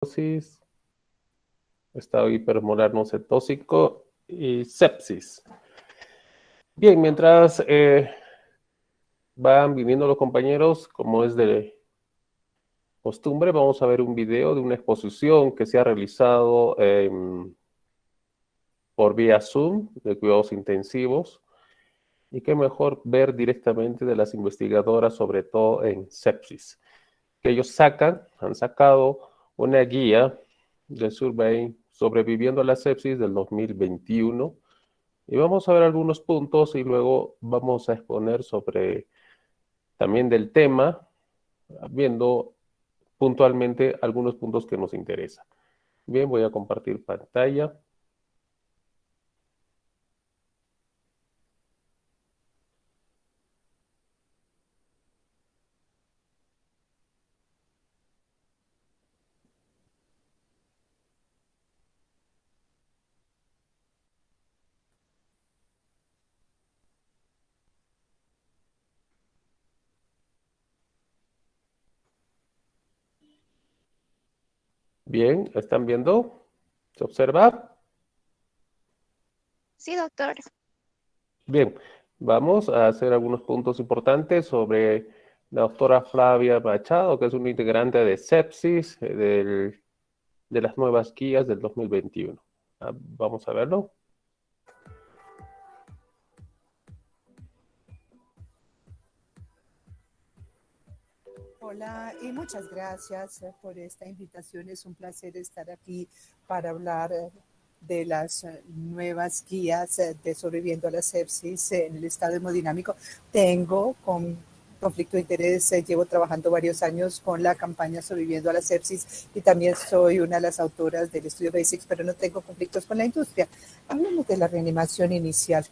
cirrosis, estado hipermolar no cetóxico y sepsis. Bien, mientras van viniendo los compañeros, como es de costumbre, vamos a ver un video de una exposición que se ha realizado por vía Zoom de cuidados intensivos. Y qué mejor ver directamente de las investigadoras, sobre todo en sepsis, que ellos han sacado una guía de survey sobreviviendo a la sepsis del 2021. Y vamos a ver algunos puntos y luego vamos a exponer sobre también del tema, viendo puntualmente algunos puntos que nos interesan. Bien, voy a compartir pantalla. Bien, ¿están viendo? ¿Se observa? Sí, doctor. Bien, vamos a hacer algunos puntos importantes sobre la doctora Flavia Machado, que es una integrante de sepsis de las nuevas guías del 2021. Vamos a verlo. Hola y muchas gracias por esta invitación. Es un placer estar aquí para hablar de las nuevas guías de sobreviviendo a la sepsis en el estado hemodinámico. Tengo conflicto de interés, llevo trabajando varios años con la campaña Sobreviviendo a la Sepsis y también soy una de las autoras del estudio BASICS, pero no tengo conflictos con la industria. Hablemos de la reanimación inicial.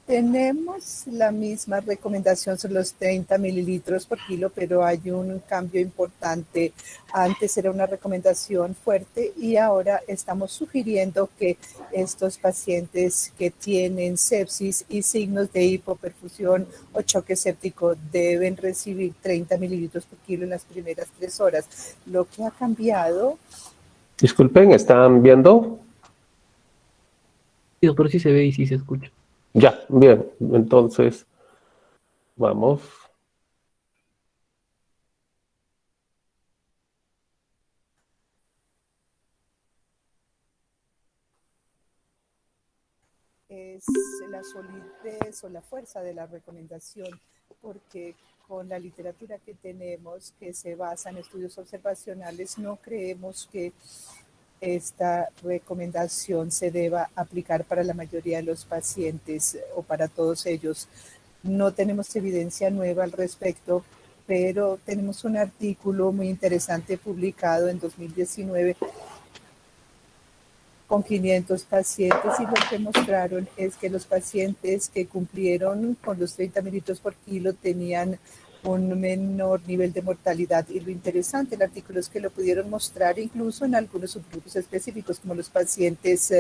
Tenemos la misma recomendación sobre los 30 mililitros por kilo, pero hay un cambio importante. Antes era una recomendación fuerte y ahora estamos sugiriendo que estos pacientes que tienen sepsis y signos de hipoperfusión o choque séptico deben recibir 30 mililitros por kilo en las primeras 3 horas. Lo que ha cambiado... Disculpen, ¿están viendo? Sí, doctor, sí se ve y sí se escucha. Ya, bien, entonces vamos. Es la solidez o la fuerza de la recomendación, porque con la literatura que tenemos, que se basa en estudios observacionales, no creemos que esta recomendación se deba aplicar para la mayoría de los pacientes o para todos ellos. No tenemos evidencia nueva al respecto, pero tenemos un artículo muy interesante publicado en 2019 con 500 pacientes y lo que mostraron es que los pacientes que cumplieron con los 30 mililitros por kilo tenían un menor nivel de mortalidad. Y lo interesante del artículo es que lo pudieron mostrar incluso en algunos subgrupos específicos, como los pacientes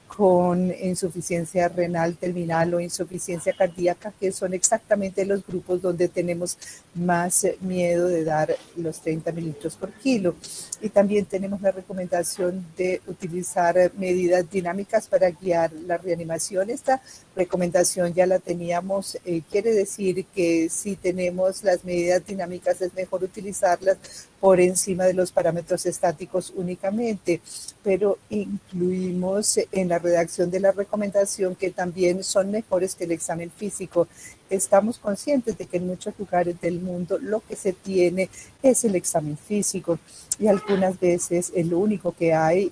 con insuficiencia renal terminal o insuficiencia cardíaca, que son exactamente los grupos donde tenemos más miedo de dar los 30 mililitros por kilo. Y también tenemos la recomendación de utilizar medidas dinámicas para guiar la reanimación. Esta recomendación ya la teníamos, quiere decir que si tenemos las medidas dinámicas es mejor utilizarlas por encima de los parámetros estáticos únicamente, pero incluimos en la redacción de la recomendación que también son mejores que el examen físico. Estamos conscientes de que en muchos lugares del mundo lo que se tiene es el examen físico y algunas veces es lo único que hay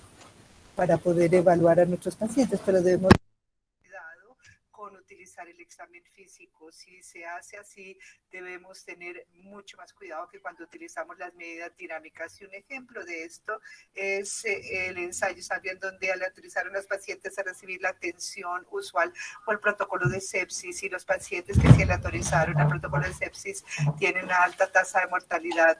para poder evaluar a nuestros pacientes, pero debemos con utilizar el examen físico. Si se hace así, debemos tener mucho más cuidado que cuando utilizamos las medidas dinámicas. Y un ejemplo de esto es el ensayo Sabian, donde al autorizar a los pacientes a recibir la atención usual o el protocolo de sepsis, y los pacientes que se le autorizaron al protocolo de sepsis tienen una alta tasa de mortalidad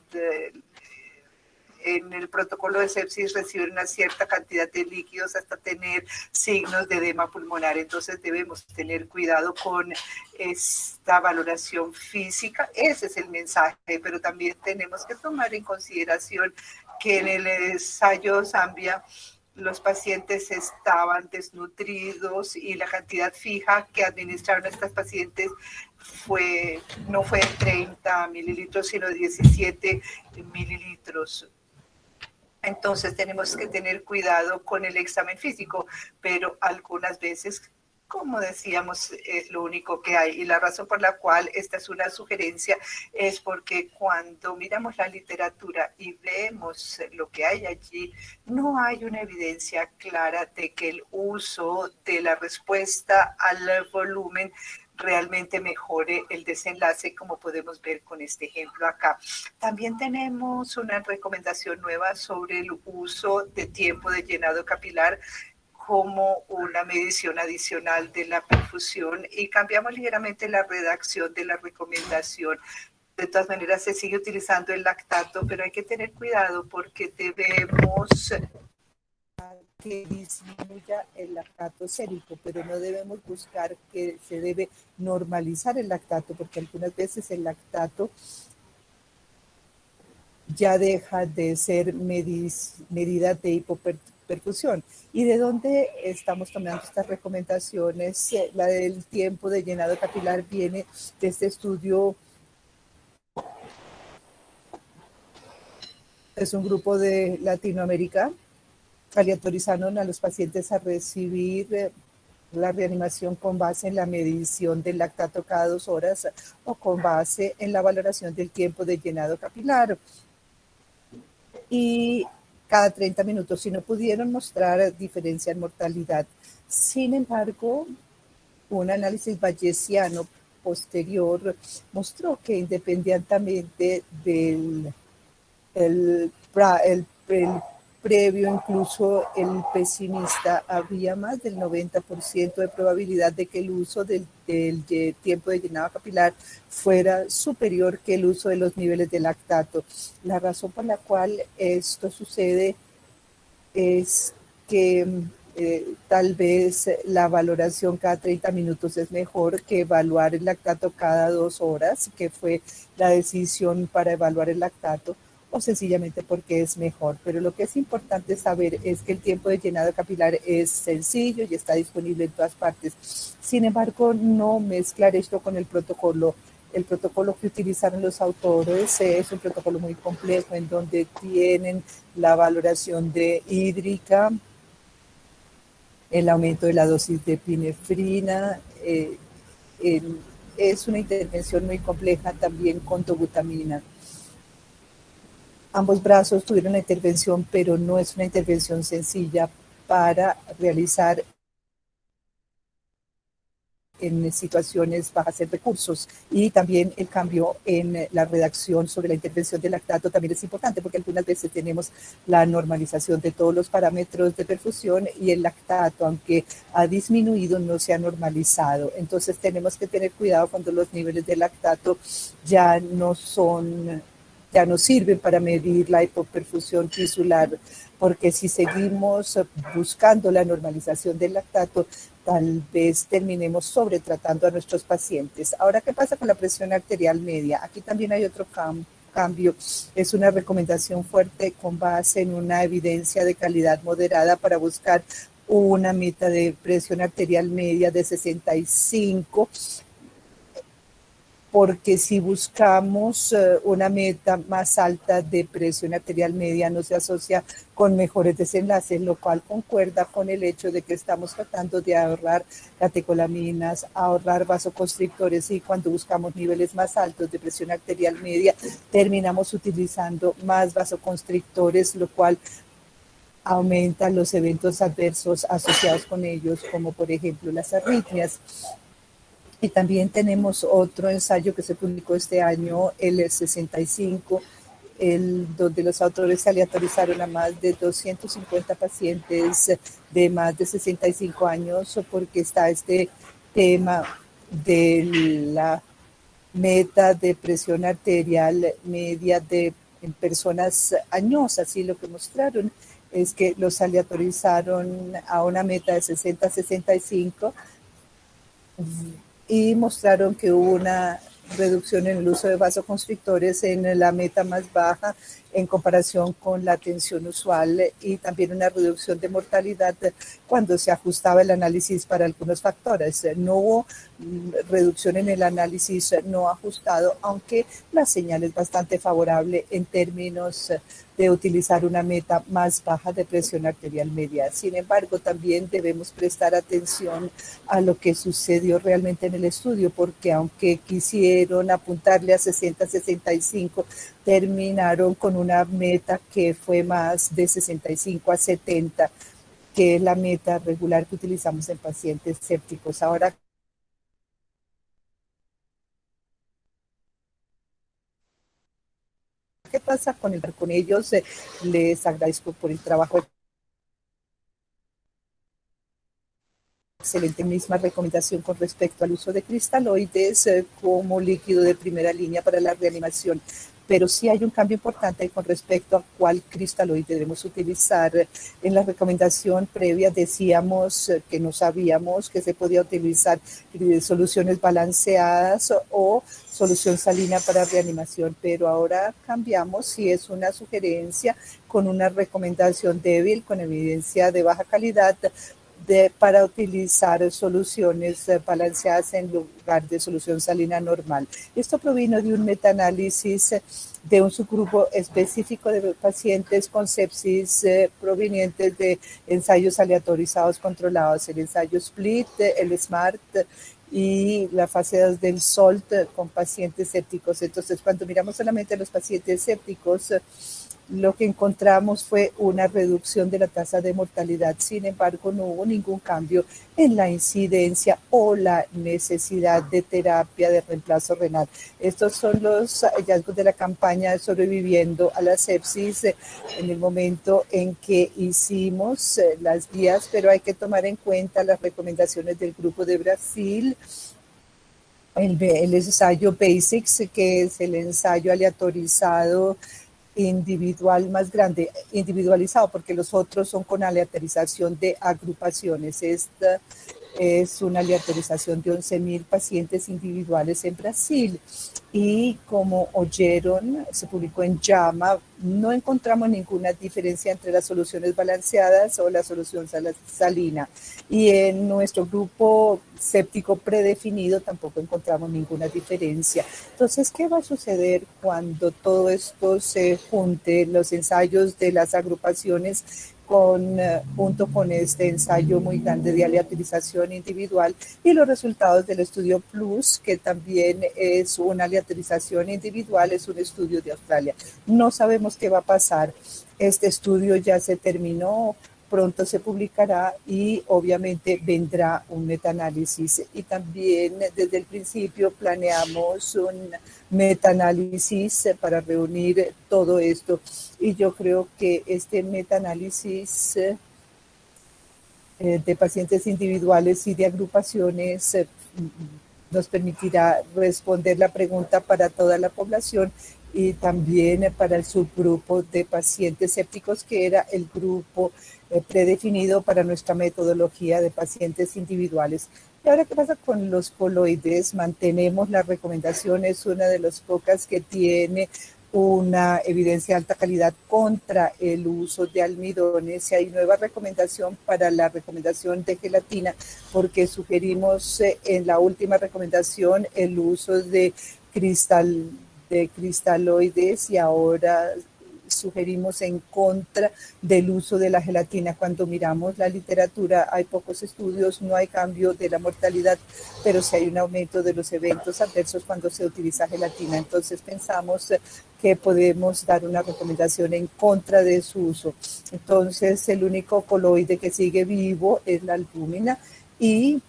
en el protocolo de sepsis reciben una cierta cantidad de líquidos hasta tener signos de edema pulmonar. Entonces debemos tener cuidado con esta valoración física. Ese es el mensaje, pero también tenemos que tomar en consideración que en el ensayo Zambia los pacientes estaban desnutridos y la cantidad fija que administraron a estas pacientes no fue 30 mililitros, sino 17 mililitros. Entonces tenemos que tener cuidado con el examen físico, pero algunas veces, como decíamos, es lo único que hay. Y la razón por la cual esta es una sugerencia es porque cuando miramos la literatura y vemos lo que hay allí, no hay una evidencia clara de que el uso de la respuesta al volumen realmente mejore el desenlace, como podemos ver con este ejemplo acá. También tenemos una recomendación nueva sobre el uso de tiempo de llenado capilar como una medición adicional de la perfusión, y cambiamos ligeramente la redacción de la recomendación. De todas maneras, se sigue utilizando el lactato, pero hay que tener cuidado porque debemos que disminuya el lactato sérico, pero no debemos buscar que se debe normalizar el lactato, porque algunas veces el lactato ya deja de ser medida de hipoperfusión. ¿Y de dónde estamos tomando estas recomendaciones? La del tiempo de llenado capilar viene de este estudio. Es un grupo de Latinoamérica. Aleatorizaron a los pacientes a recibir la reanimación con base en la medición del lactato cada 2 horas o con base en la valoración del tiempo de llenado capilar. Y cada 30 minutos, si no pudieron mostrar diferencia en mortalidad. Sin embargo, un análisis bayesiano posterior mostró que independientemente del previo, incluso el pesimista, había más del 90% de probabilidad de que el uso del tiempo de llenado capilar fuera superior que el uso de los niveles de lactato. La razón por la cual esto sucede es que tal vez la valoración cada 30 minutos es mejor que evaluar el lactato cada 2 horas, que fue la decisión para evaluar el lactato, o sencillamente porque es mejor. Pero lo que es importante saber es que el tiempo de llenado capilar es sencillo y está disponible en todas partes. Sin embargo, no mezclar esto con el protocolo. El protocolo que utilizaron los autores es un protocolo muy complejo en donde tienen la valoración de hídrica, el aumento de la dosis de epinefrina. Es una intervención muy compleja también con dobutamina. Ambos brazos tuvieron la intervención, pero no es una intervención sencilla para realizar en situaciones bajas en recursos. Y también el cambio en la redacción sobre la intervención del lactato también es importante, porque algunas veces tenemos la normalización de todos los parámetros de perfusión y el lactato, aunque ha disminuido, no se ha normalizado. Entonces tenemos que tener cuidado cuando los niveles de lactato ya no sirven para medir la hipoperfusión tisular, porque si seguimos buscando la normalización del lactato, tal vez terminemos sobretratando a nuestros pacientes. Ahora, ¿qué pasa con la presión arterial media? Aquí también hay otro cambio. Es una recomendación fuerte con base en una evidencia de calidad moderada para buscar una meta de presión arterial media de 65, porque si buscamos una meta más alta de presión arterial media no se asocia con mejores desenlaces, lo cual concuerda con el hecho de que estamos tratando de ahorrar catecolaminas, ahorrar vasoconstrictores, y cuando buscamos niveles más altos de presión arterial media terminamos utilizando más vasoconstrictores, lo cual aumenta los eventos adversos asociados con ellos, como por ejemplo las arritmias. Y también tenemos otro ensayo que se publicó este año, el 65, donde los autores se aleatorizaron a más de 250 pacientes de más de 65 años, porque está este tema de la meta de presión arterial media de en personas añosas, y lo que mostraron es que los aleatorizaron a una meta de 60-65 y mostraron que hubo una reducción en el uso de vasoconstrictores en la meta más baja en comparación con la atención usual, y también una reducción de mortalidad cuando se ajustaba el análisis para algunos factores. No hubo reducción en el análisis no ajustado, aunque la señal es bastante favorable en términos de utilizar una meta más baja de presión arterial media. Sin embargo, también debemos prestar atención a lo que sucedió realmente en el estudio, porque aunque quisieron apuntarle a 60-65, terminaron con una meta que fue más de 65-70, que es la meta regular que utilizamos en pacientes sépticos. Ahora, ¿qué pasa con ellos? Les agradezco por el trabajo excelente. Misma recomendación con respecto al uso de cristaloides como líquido de primera línea para la reanimación, pero sí hay un cambio importante con respecto a cuál cristaloide debemos utilizar. En la recomendación previa decíamos que no sabíamos que se podía utilizar soluciones balanceadas o solución salina para reanimación, pero ahora cambiamos, si es una sugerencia con una recomendación débil, con evidencia de baja calidad, para utilizar soluciones balanceadas en lugar de solución salina normal. Esto provino de un metaanálisis de un subgrupo específico de pacientes con sepsis provenientes de ensayos aleatorizados controlados, el ensayo SPLIT, el SMART y la fase 2 del SOLT con pacientes sépticos. Entonces, cuando miramos solamente a los pacientes sépticos, lo que encontramos fue una reducción de la tasa de mortalidad. Sin embargo, no hubo ningún cambio en la incidencia o la necesidad de terapia de reemplazo renal. Estos son los hallazgos de la campaña de Sobreviviendo a la Sepsis en el momento en que hicimos las guías, pero hay que tomar en cuenta las recomendaciones del grupo de Brasil. El ensayo BASICS, que es el ensayo aleatorizado individual más grande, individualizado, porque los otros son con aleatorización de agrupaciones. Esta es una aleatorización de 11,000 pacientes individuales en Brasil. Y como oyeron, se publicó en JAMA, no encontramos ninguna diferencia entre las soluciones balanceadas o la solución salina. Y en nuestro grupo séptico predefinido tampoco encontramos ninguna diferencia. Entonces, ¿qué va a suceder cuando todo esto se junte, los ensayos de las agrupaciones junto con este ensayo muy grande de aleatorización individual y los resultados del estudio PLUS, que también es una aleatorización individual, es un estudio de Australia? No sabemos qué va a pasar. Este estudio ya se terminó, pronto se publicará y obviamente vendrá un metaanálisis. Y también desde el principio planeamos un metaanálisis para reunir todo esto. Y yo creo que este metaanálisis de pacientes individuales y de agrupaciones nos permitirá responder la pregunta para toda la población y también para el subgrupo de pacientes sépticos, que era el grupo predefinido para nuestra metodología de pacientes individuales. Y ahora, ¿qué pasa con los coloides? Mantenemos las recomendaciones, una de las pocas que tiene una evidencia de alta calidad contra el uso de almidones, y hay nueva recomendación para la recomendación de gelatina, porque sugerimos en la última recomendación el uso de cristaloides y ahora sugerimos en contra del uso de la gelatina. Cuando miramos la literatura hay pocos estudios, no hay cambio de la mortalidad, pero sí hay un aumento de los eventos adversos cuando se utiliza gelatina. Entonces pensamos que podemos dar una recomendación en contra de su uso. Entonces el único coloide que sigue vivo es la albúmina y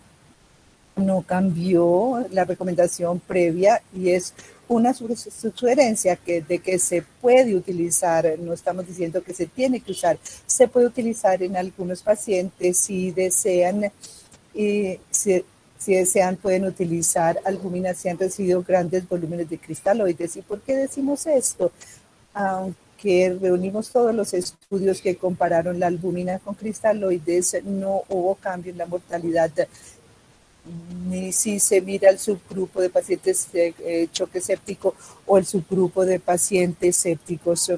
no cambió la recomendación previa, y es una sugerencia de que se puede utilizar, no estamos diciendo que se tiene que usar, se puede utilizar en algunos pacientes si desean, si desean pueden utilizar albúmina si han recibido grandes volúmenes de cristaloides. ¿Y por qué decimos esto? aunque reunimos todos los estudios que compararon la albúmina con cristaloides, no hubo cambio en la mortalidad, ni si se mira el subgrupo de pacientes choque séptico o el subgrupo de pacientes sépticos.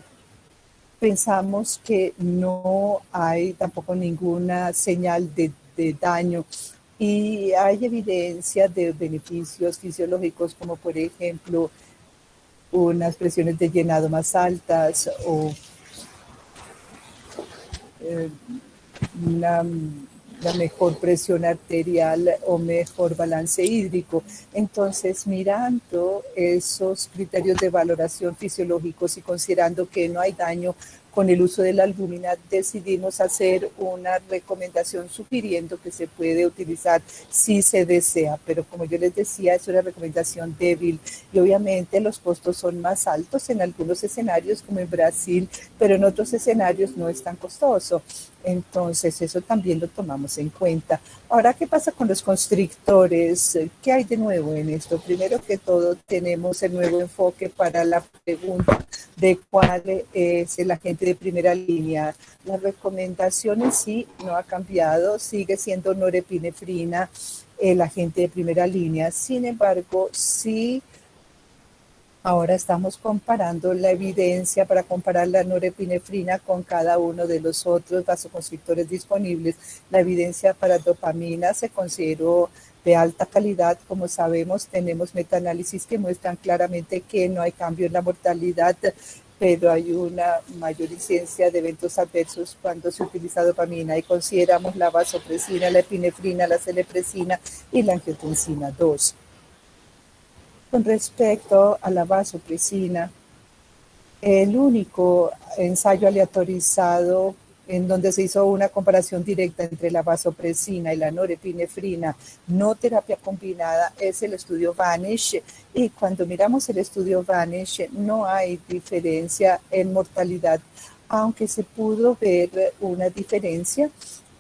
Pensamos que no hay tampoco ninguna señal de daño y hay evidencia de beneficios fisiológicos como por ejemplo unas presiones de llenado más altas o una mejor presión arterial o mejor balance hídrico. Entonces, mirando esos criterios de valoración fisiológicos y considerando que no hay daño con el uso de la albúmina, decidimos hacer una recomendación sugiriendo que se puede utilizar si se desea, pero como yo les decía, es una recomendación débil y obviamente los costos son más altos en algunos escenarios como en Brasil, pero en otros escenarios no es tan costoso. Entonces, eso también lo tomamos en cuenta. Ahora, ¿qué pasa con los constrictores? ¿Qué hay de nuevo en esto? Primero que todo, tenemos el nuevo enfoque para la pregunta de cuál es el agente de primera línea. Las recomendaciones sí no ha cambiado, sigue siendo norepinefrina el agente de primera línea. Sin embargo, sí. Ahora estamos comparando la evidencia para comparar la norepinefrina con cada uno de los otros vasoconstrictores disponibles. La evidencia para dopamina se consideró de alta calidad. Como sabemos, tenemos metaanálisis que muestran claramente que no hay cambio en la mortalidad, pero hay una mayor incidencia de eventos adversos cuando se utiliza dopamina y consideramos la vasopresina, la epinefrina, la celepresina y la angiotensina 2. Con respecto a la vasopresina, el único ensayo aleatorizado en donde se hizo una comparación directa entre la vasopresina y la norepinefrina, no terapia combinada, es el estudio VANISH. Y cuando miramos el estudio VANISH, no hay diferencia en mortalidad, aunque se pudo ver una diferencia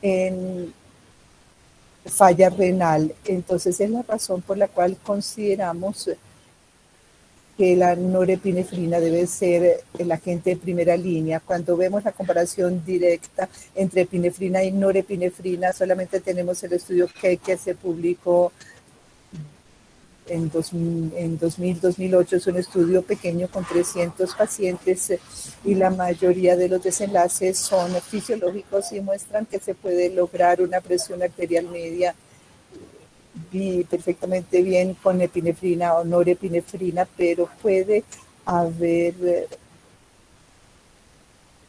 en falla renal. Entonces es la razón por la cual consideramos que la norepinefrina debe ser el agente de primera línea. Cuando vemos la comparación directa entre epinefrina y norepinefrina, solamente tenemos el estudio que se publicó en 2008, es un estudio pequeño con 300 pacientes y la mayoría de los desenlaces son fisiológicos y muestran que se puede lograr una presión arterial media perfectamente bien con epinefrina o norepinefrina, pero puede haber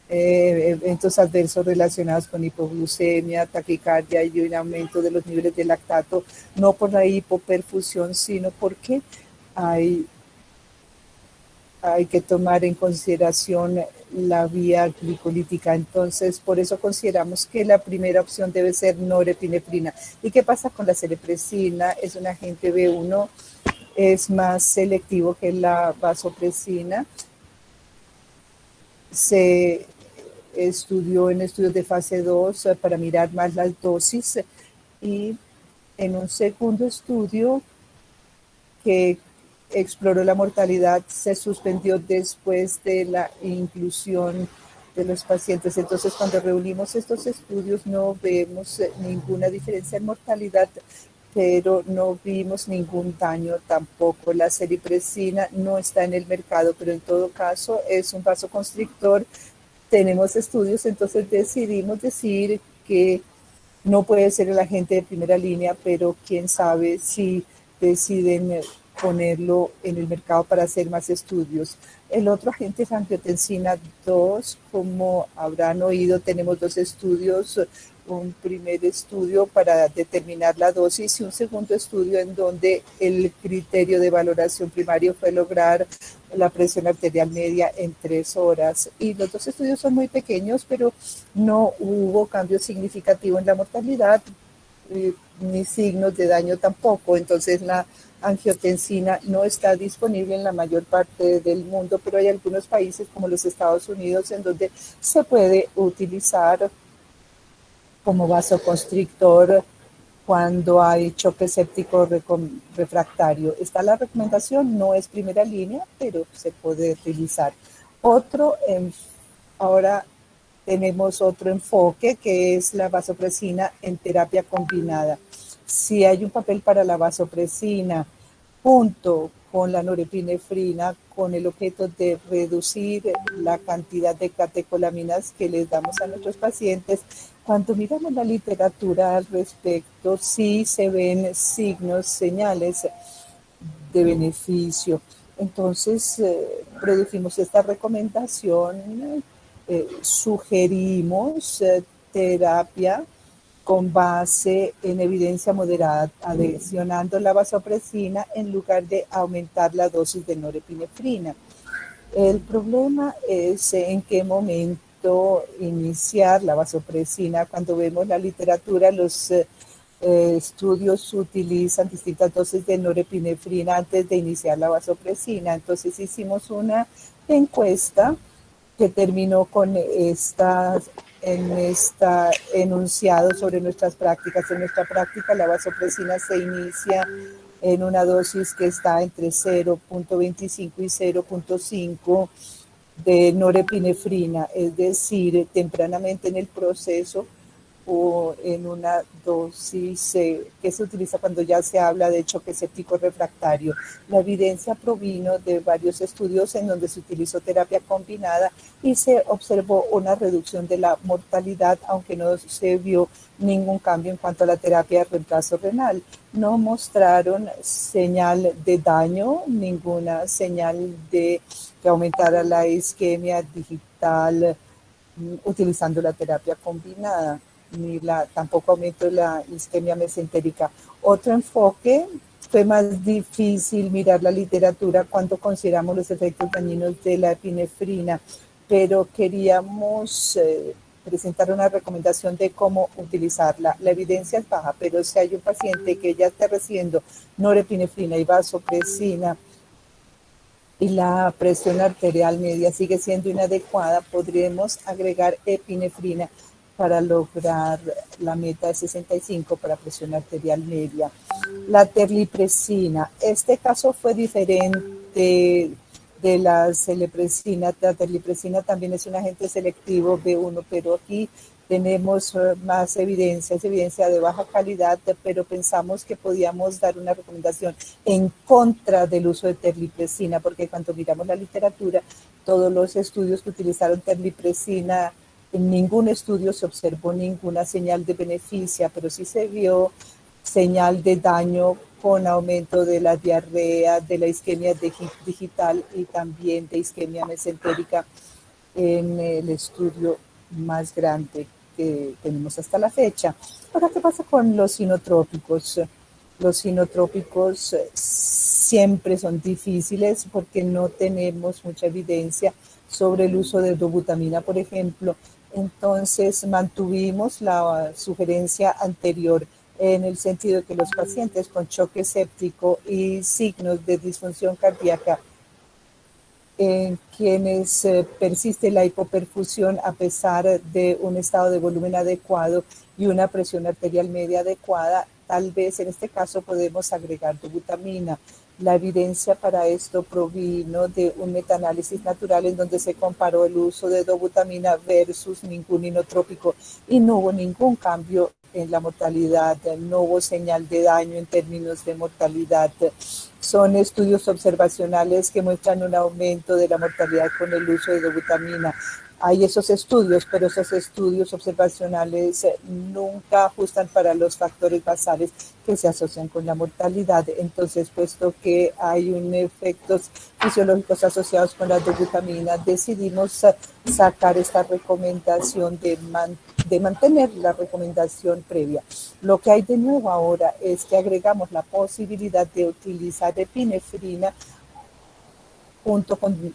eventos adversos relacionados con hipoglucemia, taquicardia y un aumento de los niveles de lactato, no por la hipoperfusión, sino porque hay que tomar en consideración la vía glicolítica. Entonces, por eso consideramos que la primera opción debe ser norepinefrina. ¿Y qué pasa con la celepresina? Es un agente B1, es más selectivo que la vasopresina. Se estudió en estudios de fase 2 para mirar más las dosis y en un segundo estudio que exploró la mortalidad se suspendió después de la inclusión de los pacientes. Entonces, cuando reunimos estos estudios no vemos ninguna diferencia en mortalidad, pero no vimos ningún daño tampoco. La celepresina no está en el mercado, pero en todo caso es un vasoconstrictor. Tenemos estudios, entonces decidimos decir que no puede ser el agente de primera línea, pero quién sabe si deciden ponerlo en el mercado para hacer más estudios. El otro agente es angiotensina 2, como habrán oído, tenemos dos estudios, un primer estudio para determinar la dosis y un segundo estudio en donde el criterio de valoración primario fue lograr la presión arterial media en 3 horas. Y los dos estudios son muy pequeños, pero no hubo cambio significativo en la mortalidad, ni signos de daño tampoco. Entonces la angiotensina no está disponible en la mayor parte del mundo, pero hay algunos países como los Estados Unidos en donde se puede utilizar como vasoconstrictor cuando hay choque séptico refractario. Está la recomendación, no es primera línea, pero se puede utilizar. Ahora tenemos otro enfoque que es la vasopresina en terapia combinada. Si hay un papel para la vasopresina junto con la norepinefrina con el objeto de reducir la cantidad de catecolaminas que les damos a nuestros pacientes, cuando miramos la literatura al respecto, sí se ven signos, señales de beneficio. Entonces, produjimos esta recomendación, sugerimos terapia con base en evidencia moderada, adicionando la vasopresina en lugar de aumentar la dosis de norepinefrina. El problema es en qué momento iniciar la vasopresina. Cuando vemos la literatura, los estudios utilizan distintas dosis de norepinefrina antes de iniciar la vasopresina. Entonces hicimos una encuesta que terminó con este enunciado sobre nuestras prácticas. En nuestra práctica la vasopresina se inicia en una dosis que está entre 0.25 y 0.5 de norepinefrina, es decir, tempranamente en el proceso o en una dosis que se utiliza cuando ya se habla de choque séptico refractario. La evidencia provino de varios estudios en donde se utilizó terapia combinada y se observó una reducción de la mortalidad, aunque no se vio ningún cambio en cuanto a la terapia de reemplazo renal. No mostraron señal de daño, ninguna señal de que aumentara la isquemia digital utilizando la terapia combinada, ni tampoco aumentó la isquemia mesentérica. Otro enfoque, fue más difícil mirar la literatura cuando consideramos los efectos dañinos de la epinefrina, pero queríamos presentar una recomendación de cómo utilizarla. La evidencia es baja, pero si hay un paciente que ya está recibiendo norepinefrina y vasopresina y la presión arterial media sigue siendo inadecuada, podríamos agregar epinefrina para lograr la meta de 65 para presión arterial media. La terlipresina, este caso fue diferente de la celepresina. La terlipresina también es un agente selectivo B1, pero aquí tenemos más evidencia, es evidencia de baja calidad, pero pensamos que podíamos dar una recomendación en contra del uso de terlipresina, porque cuando miramos la literatura, todos los estudios que utilizaron terlipresina, en ningún estudio se observó ninguna señal de beneficio, pero sí se vio señal de daño con aumento de la diarrea, de la isquemia digital y también de isquemia mesentérica en el estudio más grande que tenemos hasta la fecha. Ahora, ¿qué pasa con los sinotrópicos? Los sinotrópicos siempre son difíciles porque no tenemos mucha evidencia sobre el uso de dobutamina, por ejemplo. Entonces mantuvimos la sugerencia anterior en el sentido de que los pacientes con choque séptico y signos de disfunción cardíaca en quienes persiste la hipoperfusión a pesar de un estado de volumen adecuado y una presión arterial media adecuada, tal vez en este caso podemos agregar dobutamina. La evidencia para esto provino de un metaanálisis natural en donde se comparó el uso de dobutamina versus ningún inotrópico y no hubo ningún cambio en la mortalidad, no hubo señal de daño en términos de mortalidad. Son estudios observacionales que muestran un aumento de la mortalidad con el uso de dobutamina. Hay esos estudios, pero esos estudios observacionales nunca ajustan para los factores basales que se asocian con la mortalidad. Entonces, puesto que hay efectos fisiológicos asociados con la dobutamina, decidimos sacar esta recomendación de mantener la recomendación previa. Lo que hay de nuevo ahora es que agregamos la posibilidad de utilizar epinefrina junto con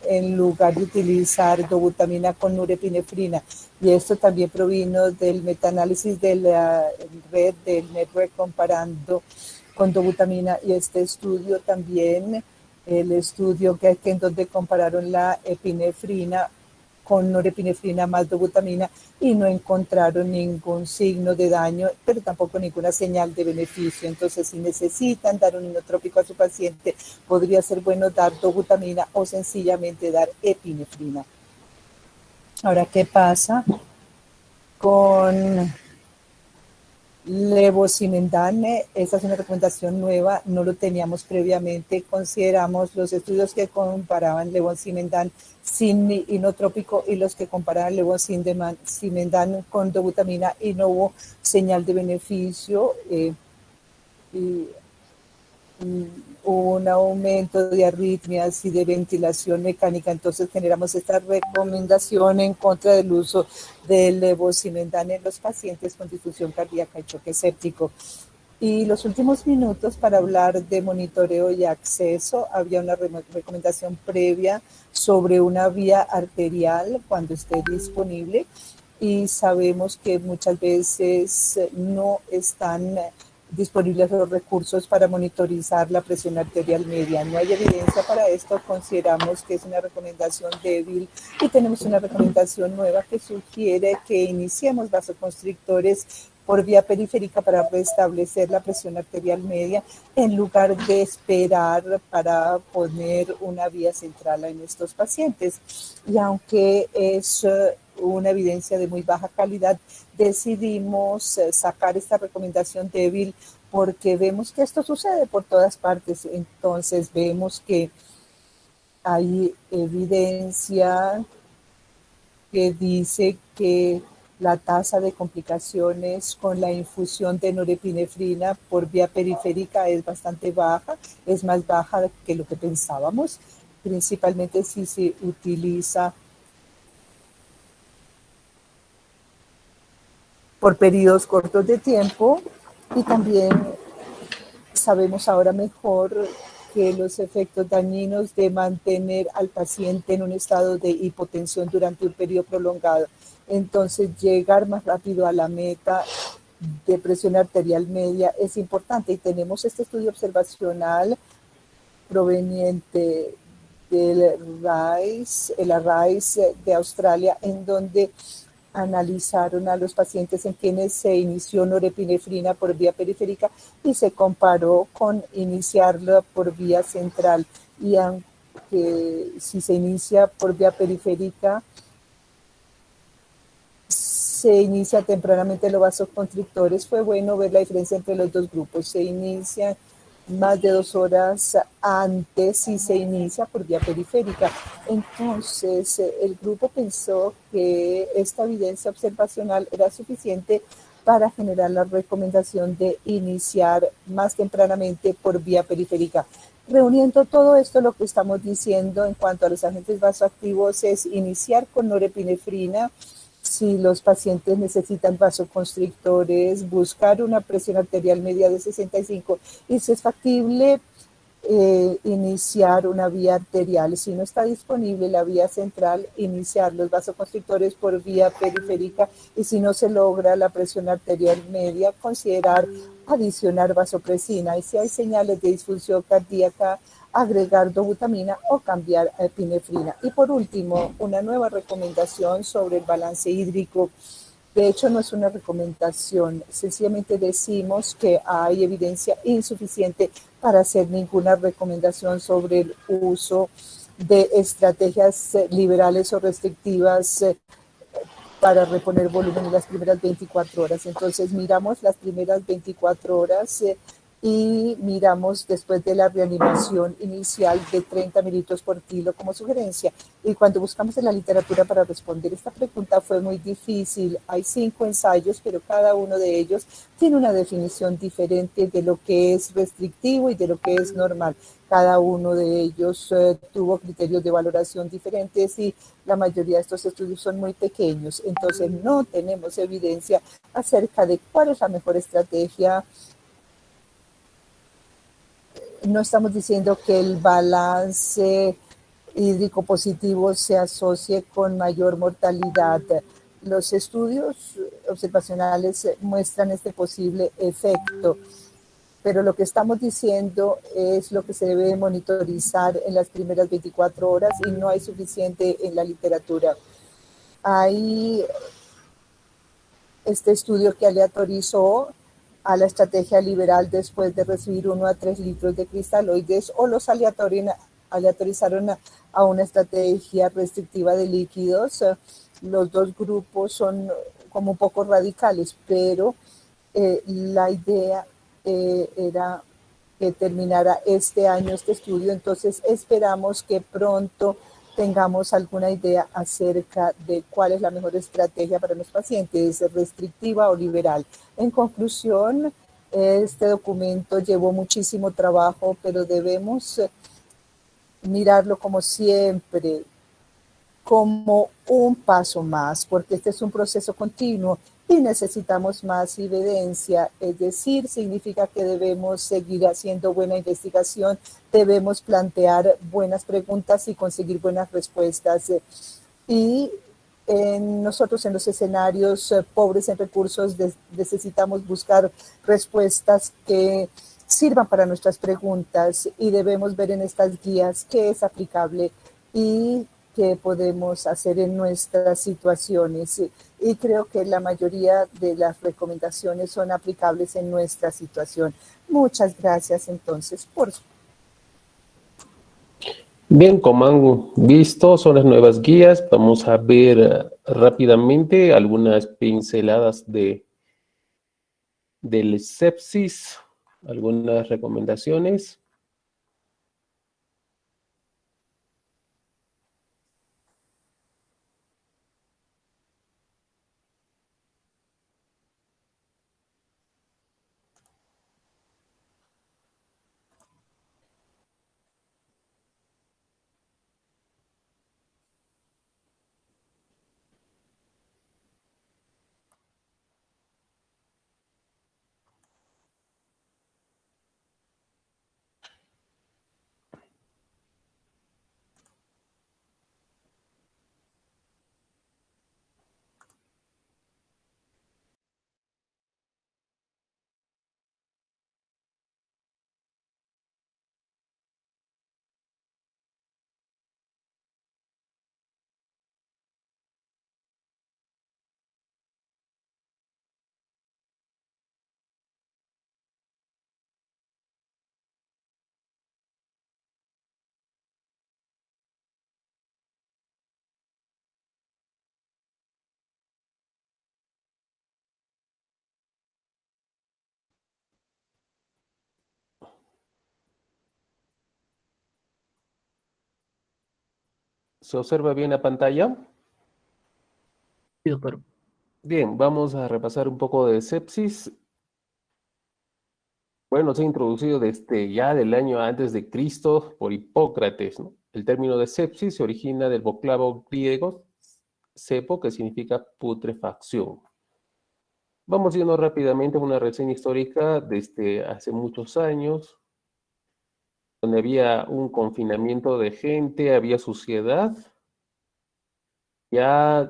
en lugar de utilizar dobutamina con norepinefrina. Y esto también provino del metaanálisis de la red del network comparando con dobutamina y este estudio también, el estudio que en donde compararon la epinefrina con norepinefrina más dobutamina y no encontraron ningún signo de daño, pero tampoco ninguna señal de beneficio. Entonces, si necesitan dar un inotrópico a su paciente, podría ser bueno dar dobutamina o sencillamente dar epinefrina. Ahora, ¿qué pasa con levosimendan? Esta es una recomendación nueva, no lo teníamos previamente. Consideramos los estudios que comparaban levosimendan sin inotrópico y los que comparaban levosimendan con dobutamina, y no hubo señal de beneficio. Hubo un aumento de arritmias y de ventilación mecánica. Entonces generamos esta recomendación en contra del uso del levosimendan en los pacientes con disfunción cardíaca y choque séptico. Y los últimos minutos para hablar de monitoreo y acceso. Había una recomendación previa sobre una vía arterial cuando esté disponible, y sabemos que muchas veces no están disponibles los recursos para monitorizar la presión arterial media. No hay evidencia para esto, consideramos que es una recomendación débil, y tenemos una recomendación nueva que sugiere que iniciemos vasoconstrictores por vía periférica para restablecer la presión arterial media, en lugar de esperar para poner una vía central en estos pacientes. Y aunque es una evidencia de muy baja calidad, decidimos sacar esta recomendación débil porque vemos que esto sucede por todas partes. Entonces vemos que hay evidencia que dice que la tasa de complicaciones con la infusión de norepinefrina por vía periférica es bastante baja, es más baja que lo que pensábamos, principalmente si se utiliza por periodos cortos de tiempo. Y también sabemos ahora mejor que los efectos dañinos de mantener al paciente en un estado de hipotensión durante un periodo prolongado. Entonces, llegar más rápido a la meta de presión arterial media es importante, y tenemos este estudio observacional proveniente del RISE, el RISE de Australia, en donde analizaron a los pacientes en quienes se inició norepinefrina por vía periférica y se comparó con iniciarla por vía central. Y aunque si se inicia por vía periférica, se inicia tempranamente los vasoconstrictores, fue bueno ver la diferencia entre los dos grupos. Se inicia más de 2 horas antes si se inicia por vía periférica. Entonces, el grupo pensó que esta evidencia observacional era suficiente para generar la recomendación de iniciar más tempranamente por vía periférica. Reuniendo todo esto, lo que estamos diciendo en cuanto a los agentes vasoactivos es iniciar con norepinefrina si los pacientes necesitan vasoconstrictores, buscar una presión arterial media de 65, y si es factible, iniciar una vía arterial. Si no está disponible la vía central, iniciar los vasoconstrictores por vía periférica, y si no se logra la presión arterial media, considerar adicionar vasopresina, y si hay señales de disfunción cardíaca, agregar dobutamina o cambiar a epinefrina. Y por último, una nueva recomendación sobre el balance hídrico. De hecho, no es una recomendación, sencillamente decimos que hay evidencia insuficiente para hacer ninguna recomendación sobre el uso de estrategias liberales o restrictivas para reponer volumen en las primeras 24 horas. Entonces, miramos las primeras 24 horas y miramos después de la reanimación inicial de 30 mililitros por kilo como sugerencia. Y cuando buscamos en la literatura para responder esta pregunta fue muy difícil. Hay 5 ensayos, pero cada uno de ellos tiene una definición diferente de lo que es restrictivo y de lo que es normal. Cada uno de ellos tuvo criterios de valoración diferentes, y la mayoría de estos estudios son muy pequeños. Entonces no tenemos evidencia acerca de cuál es la mejor estrategia. No estamos diciendo que el balance hídrico positivo se asocie con mayor mortalidad. Los estudios observacionales muestran este posible efecto, pero lo que estamos diciendo es lo que se debe monitorizar en las primeras 24 horas, y no hay suficiente en la literatura. hay este estudio que aleatorizó a la estrategia liberal después de recibir 1 a 3 litros de cristaloides, o los aleatorizaron a una estrategia restrictiva de líquidos. Los dos grupos son como un poco radicales, pero la idea era que terminara este año este estudio, entonces esperamos que pronto tengamos alguna idea acerca de cuál es la mejor estrategia para los pacientes, restrictiva o liberal. En conclusión, este documento llevó muchísimo trabajo, pero debemos mirarlo como siempre, como un paso más, porque este es un proceso continuo y necesitamos más evidencia, es decir, significa que debemos seguir haciendo buena investigación, debemos plantear buenas preguntas y conseguir buenas respuestas. Y nosotros en los escenarios pobres en recursos necesitamos buscar respuestas que sirvan para nuestras preguntas, y debemos ver en estas guías qué es aplicable y qué podemos hacer en nuestras situaciones. Y creo que la mayoría de las recomendaciones son aplicables en nuestra situación. Muchas gracias entonces por su... Bien, como han visto, son las nuevas guías. Vamos a ver rápidamente algunas pinceladas del sepsis, algunas recomendaciones. ¿Se observa bien la pantalla? Sí, doctor. Bien, vamos a repasar un poco de sepsis. Bueno, se ha introducido desde ya del año antes de Cristo por Hipócrates, ¿no? El término de sepsis se origina del vocablo griego sepo, que significa putrefacción. Vamos yendo rápidamente a una reseña histórica desde hace muchos años, donde había un confinamiento de gente, había suciedad. Ya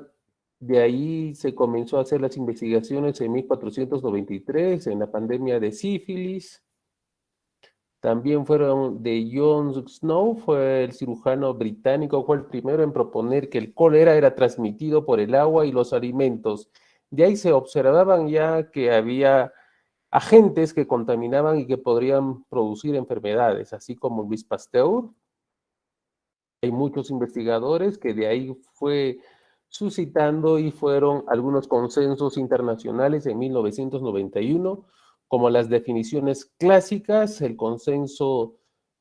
de ahí se comenzó a hacer las investigaciones en 1493, en la pandemia de sífilis. También fueron de John Snow, fue el cirujano británico, fue el primero en proponer que el cólera era transmitido por el agua y los alimentos. De ahí se observaban ya que había agentes que contaminaban y que podrían producir enfermedades, así como Luis Pasteur. Hay muchos investigadores que de ahí fue suscitando y fueron algunos consensos internacionales en 1991, como las definiciones clásicas, el consenso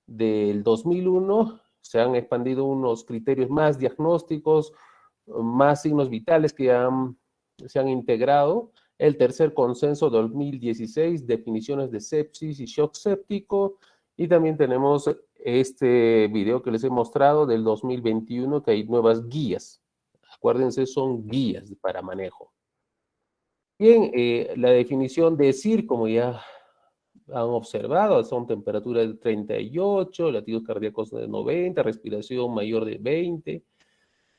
del 2001, se han expandido unos criterios más diagnósticos, más signos vitales que se han integrado. El tercer consenso 2016, definiciones de sepsis y shock séptico, y también tenemos este video que les he mostrado del 2021, que hay nuevas guías. Acuérdense, son guías para manejo. Bien, la definición de SIR, como ya han observado, son temperaturas de 38, latidos cardíacos de 90, respiración mayor de 20,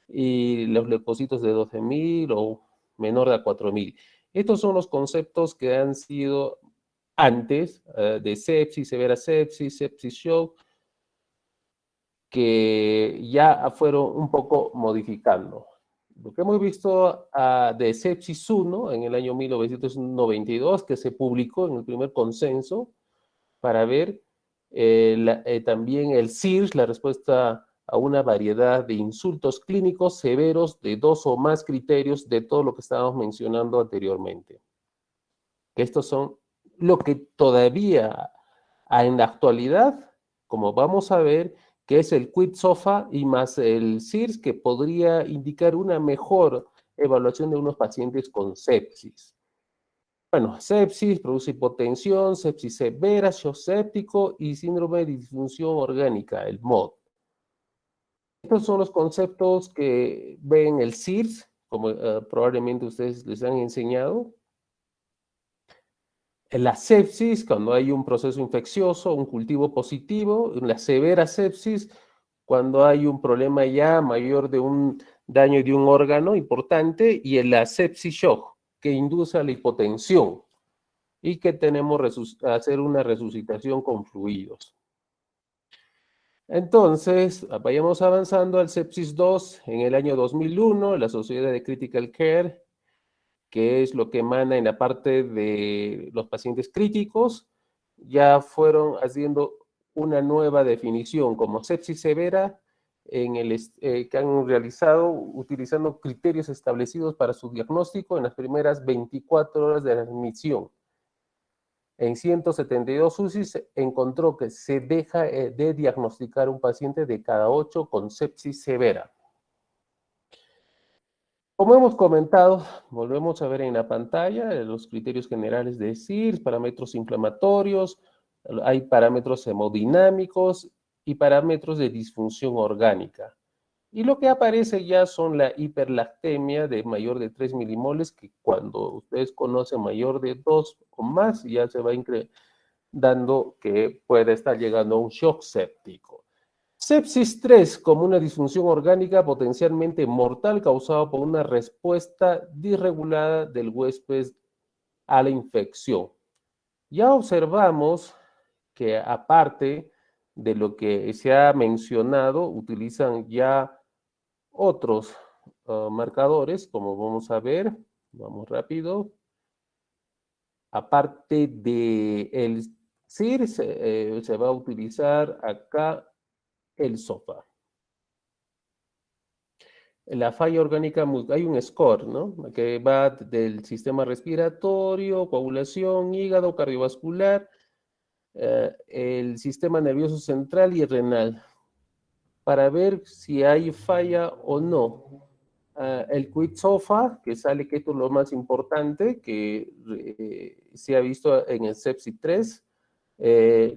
y los leucocitos de 12.000 o menor de 4.000. Estos son los conceptos que han sido antes de sepsis, severa sepsis, sepsis shock, que ya fueron un poco modificando. Lo que hemos visto de sepsis 1 en el año 1992, que se publicó en el primer consenso para ver también el SIRS, la respuesta a una variedad de insultos clínicos severos de 2 o más criterios de todo lo que estábamos mencionando anteriormente. Que estos son lo que todavía en la actualidad, como vamos a ver, que es el QID-SOFA y más el SIRS, que podría indicar una mejor evaluación de unos pacientes con sepsis. Bueno, sepsis produce hipotensión, sepsis severa, shock séptico y síndrome de disfunción orgánica, el MOD. Estos son los conceptos que ven el SIRS, como probablemente ustedes les han enseñado. La sepsis, cuando hay un proceso infeccioso, un cultivo positivo, la severa sepsis, cuando hay un problema ya mayor de un daño de un órgano importante, y la sepsis shock, que induce a la hipotensión y que tenemos que hacer una resucitación con fluidos. Entonces, vayamos avanzando al sepsis 2 en el año 2001, la Sociedad de Critical Care, que es lo que emana en la parte de los pacientes críticos, ya fueron haciendo una nueva definición como sepsis severa que han realizado utilizando criterios establecidos para su diagnóstico en las primeras 24 horas de la admisión. En 172 UCIs encontró que se deja de diagnosticar un paciente de cada 8 con sepsis severa. Como hemos comentado, volvemos a ver en la pantalla los criterios generales de SIRS, parámetros inflamatorios, hay parámetros hemodinámicos y parámetros de disfunción orgánica. Y lo que aparece ya son la hiperlactemia de mayor de 3 milimoles, que cuando ustedes conocen mayor de 2 o más, ya se va dando que puede estar llegando a un shock séptico. Sepsis 3 como una disfunción orgánica potencialmente mortal causada por una respuesta disregulada del huésped a la infección. Ya observamos que aparte de lo que se ha mencionado, utilizan ya otros marcadores, como vamos a ver, vamos rápido. Aparte del SIR, se va a utilizar acá el SOFA. La falla orgánica, hay un score, ¿no? Que va del sistema respiratorio, coagulación, hígado, cardiovascular, el sistema nervioso central y renal, para ver si hay falla o no. El QID-SOFA, que sale que esto es lo más importante, que se ha visto en el sepsis 3,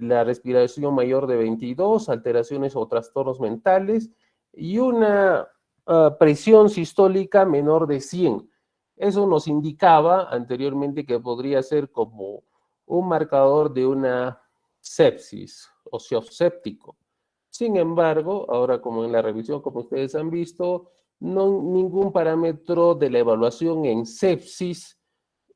la respiración mayor de 22, alteraciones o trastornos mentales, y una presión sistólica menor de 100. Eso nos indicaba anteriormente que podría ser como un marcador de una sepsis o shock séptico. Sin embargo, ahora como en la revisión, como ustedes han visto, no ningún parámetro de la evaluación en sepsis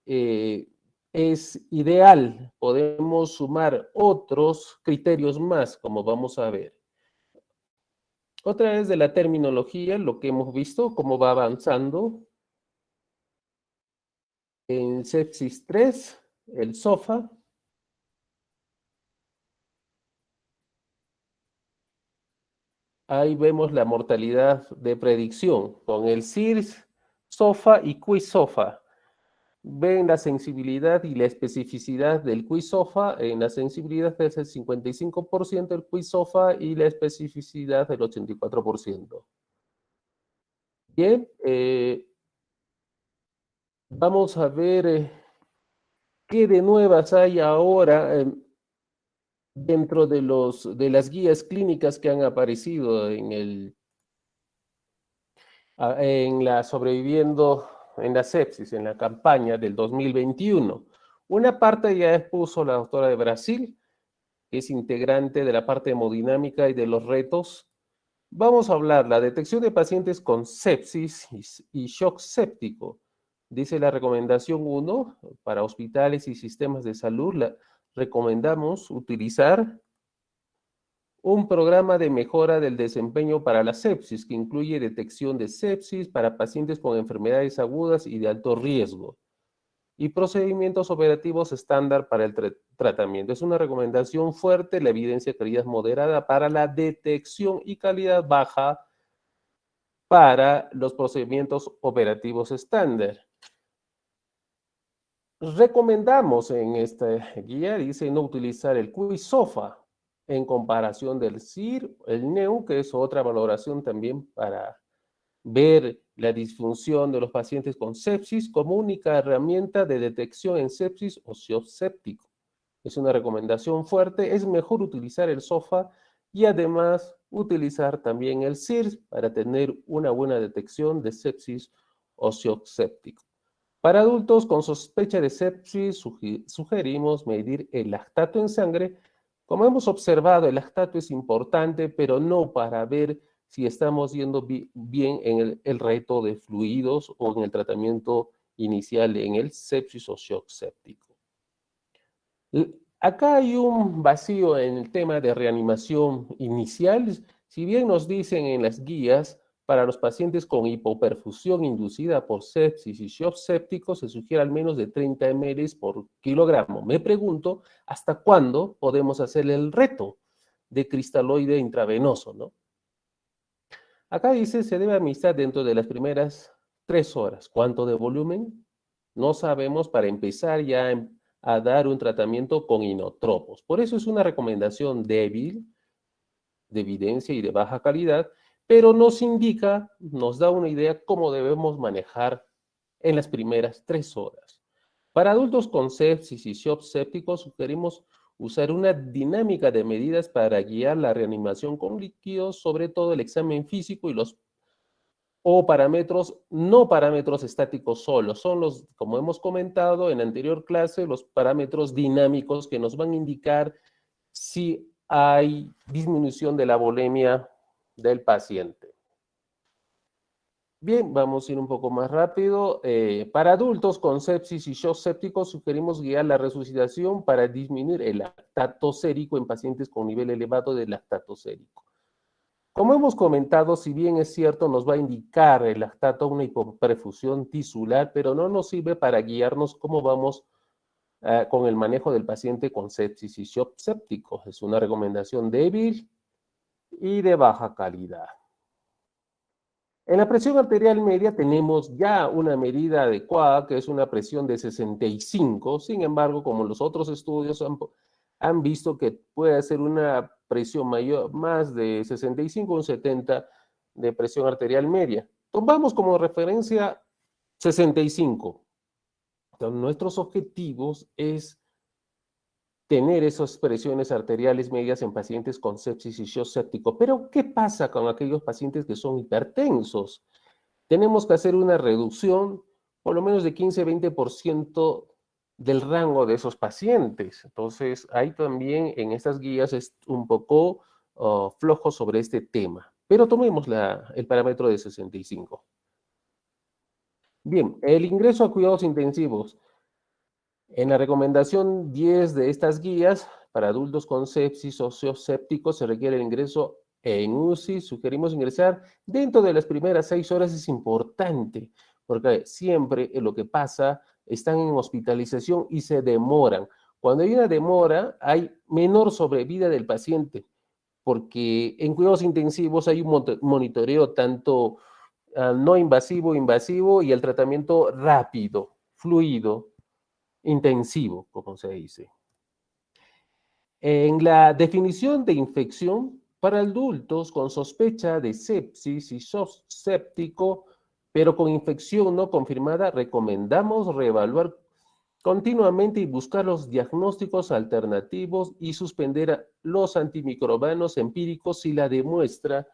es ideal. Podemos sumar otros criterios más, como vamos a ver. Otra vez de la terminología, lo que hemos visto, cómo va avanzando. En sepsis 3, el SOFA. Ahí vemos la mortalidad de predicción con el SIRS, SOFA y QI-SOFA. Ven la sensibilidad y la especificidad del QI-SOFA. En la sensibilidad es el 55% del QI-SOFA y la especificidad del 84%. Bien, vamos a ver qué de nuevas hay ahora dentro de las guías clínicas que han aparecido en la sobreviviendo en la sepsis, en la campaña del 2021. Una parte ya expuso la doctora de Brasil, que es integrante de la parte hemodinámica y de los retos. Vamos a hablar la detección de pacientes con sepsis y shock séptico. Dice la recomendación 1, para hospitales y sistemas de salud, recomendamos utilizar un programa de mejora del desempeño para la sepsis, que incluye detección de sepsis para pacientes con enfermedades agudas y de alto riesgo, y procedimientos operativos estándar para el tratamiento. Es una recomendación fuerte, la evidencia de calidad moderada para la detección y calidad baja para los procedimientos operativos estándar. Recomendamos en esta guía, dice, no utilizar el QI-SOFA en comparación del CIR, el NEU, que es otra valoración también para ver la disfunción de los pacientes con sepsis como única herramienta de detección en sepsis o shock séptico. Es una recomendación fuerte, es mejor utilizar el SOFA y además utilizar también el CIR para tener una buena detección de sepsis o shock séptico. Para adultos con sospecha de sepsis, sugerimos medir el lactato en sangre. Como hemos observado, el lactato es importante, pero no para ver si estamos yendo bien en el reto de fluidos o en el tratamiento inicial en el sepsis o shock séptico. Acá hay un vacío en el tema de reanimación inicial. Si bien nos dicen en las guías, para los pacientes con hipoperfusión inducida por sepsis y shock séptico se sugiere al menos de 30 ml por kilogramo. Me pregunto, ¿hasta cuándo podemos hacer el reto de cristaloide intravenoso, ¿no? Acá dice, se debe administrar dentro de las primeras 3 horas. ¿Cuánto de volumen? No sabemos para empezar ya a dar un tratamiento con inotropos. Por eso es una recomendación débil, de evidencia y de baja calidad, pero nos indica, nos da una idea cómo debemos manejar en las primeras 3 horas. Para adultos con sepsis y shock séptico sugerimos usar una dinámica de medidas para guiar la reanimación con líquidos, sobre todo el examen físico y los parámetros, no parámetros estáticos solos, son los, como hemos comentado en la anterior clase, los parámetros dinámicos que nos van a indicar si hay disminución de la volemia del paciente. Bien, vamos a ir un poco más rápido. Para adultos con sepsis y shock séptico sugerimos guiar la resucitación para disminuir el lactato sérico en pacientes con nivel elevado de lactato sérico. Como hemos comentado, si bien es cierto, nos va a indicar el lactato una hipoperfusión tisular, pero no nos sirve para guiarnos cómo vamos con el manejo del paciente con sepsis y shock séptico. Es una recomendación débil y de baja calidad. En la presión arterial media tenemos ya una medida adecuada, que es una presión de 65. Sin embargo, como los otros estudios han visto que puede ser una presión mayor, más de 65 o 70 de presión arterial media. Tomamos como referencia 65. Entonces, nuestros objetivos es tener esas presiones arteriales medias en pacientes con sepsis y shock séptico. Pero, ¿qué pasa con aquellos pacientes que son hipertensos? Tenemos que hacer una reducción por lo menos de 15-20% del rango de esos pacientes. Entonces, ahí también en estas guías es un poco flojo sobre este tema. Pero tomemos el parámetro de 65. Bien, el ingreso a cuidados intensivos. En la recomendación 10 de estas guías, para adultos con sepsis o shock séptico se requiere el ingreso en UCI. Sugerimos ingresar dentro de las primeras 6 horas. Es importante, porque siempre lo que pasa, están en hospitalización y se demoran. Cuando hay una demora, hay menor sobrevida del paciente, porque en cuidados intensivos hay un monitoreo tanto no invasivo, invasivo, y el tratamiento rápido, fluido, intensivo, como se dice. En la definición de infección, para adultos con sospecha de sepsis y shock séptico, pero con infección no confirmada, recomendamos reevaluar continuamente y buscar los diagnósticos alternativos y suspender los antimicrobianos empíricos si la demuestra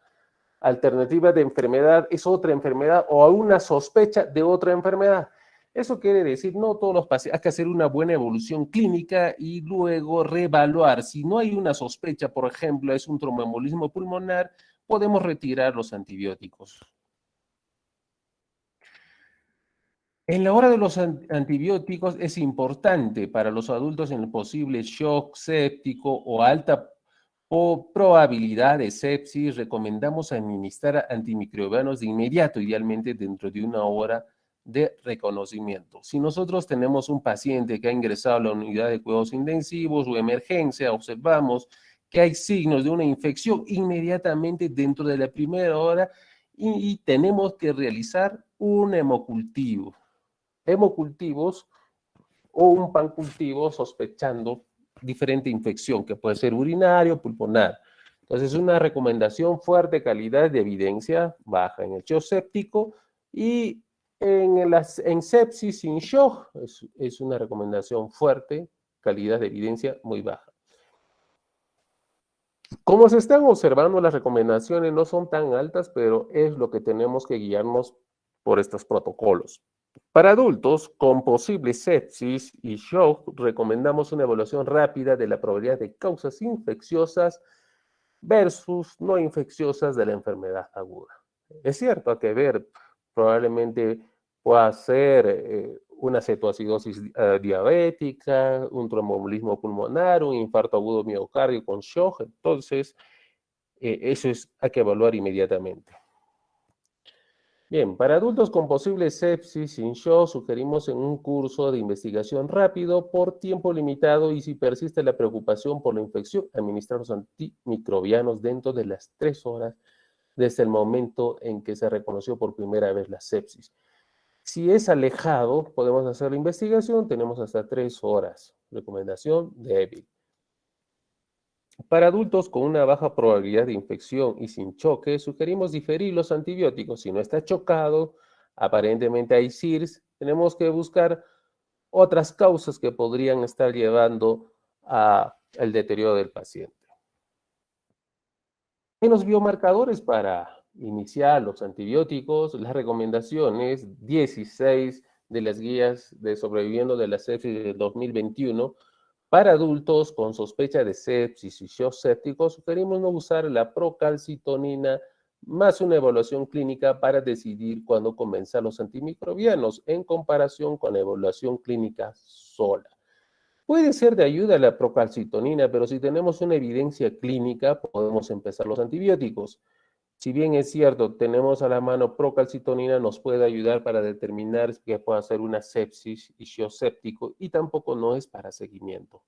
alternativa de enfermedad es otra enfermedad o una sospecha de otra enfermedad. Eso quiere decir, no todos los pacientes, hay que hacer una buena evolución clínica y luego reevaluar. Si no hay una sospecha, por ejemplo, es un tromboembolismo pulmonar, podemos retirar los antibióticos. En la hora de los antibióticos es importante para los adultos en el posible shock séptico o alta Por probabilidad de sepsis, recomendamos administrar antimicrobianos de inmediato, idealmente dentro de 1 hora de reconocimiento. Si nosotros tenemos un paciente que ha ingresado a la unidad de cuidados intensivos o emergencia, observamos que hay signos de una infección inmediatamente dentro de la primera hora y tenemos que realizar un hemocultivo. Hemocultivos o un pancultivo sospechando diferente infección, que puede ser urinario, pulmonar. Entonces, una recomendación fuerte, calidad de evidencia baja en el shock séptico y en sepsis sin shock es una recomendación fuerte, calidad de evidencia muy baja. Como se están observando, las recomendaciones no son tan altas, pero es lo que tenemos que guiarnos por estos protocolos. Para adultos con posible sepsis y shock, recomendamos una evaluación rápida de la probabilidad de causas infecciosas versus no infecciosas de la enfermedad aguda. Es cierto, hay que ver, probablemente pueda ser una cetoacidosis diabética, un tromboembolismo pulmonar, un infarto agudo miocardio con shock, entonces eso hay que evaluar inmediatamente. Bien, para adultos con posible sepsis sin shock, sugerimos en un curso de investigación rápido por tiempo limitado y si persiste la preocupación por la infección, administrar los antimicrobianos dentro de las 3 horas desde el momento en que se reconoció por primera vez la sepsis. Si es alejado, podemos hacer la investigación, tenemos hasta 3 horas. Recomendación débil. Para adultos con una baja probabilidad de infección y sin choque, sugerimos diferir los antibióticos. Si no está chocado, aparentemente hay SIRS, tenemos que buscar otras causas que podrían estar llevando al deterioro del paciente. En los biomarcadores para iniciar los antibióticos, las recomendaciones 16 de las guías de sobreviviendo de la sepsis del 2021. Para adultos con sospecha de sepsis y shock séptico, sugerimos no usar la procalcitonina más una evaluación clínica para decidir cuándo comenzar los antimicrobianos en comparación con la evaluación clínica sola. Puede ser de ayuda la procalcitonina, pero si tenemos una evidencia clínica, podemos empezar los antibióticos. Si bien es cierto, tenemos a la mano procalcitonina, nos puede ayudar para determinar que puede ser una sepsis y shock séptico y tampoco no es para seguimiento.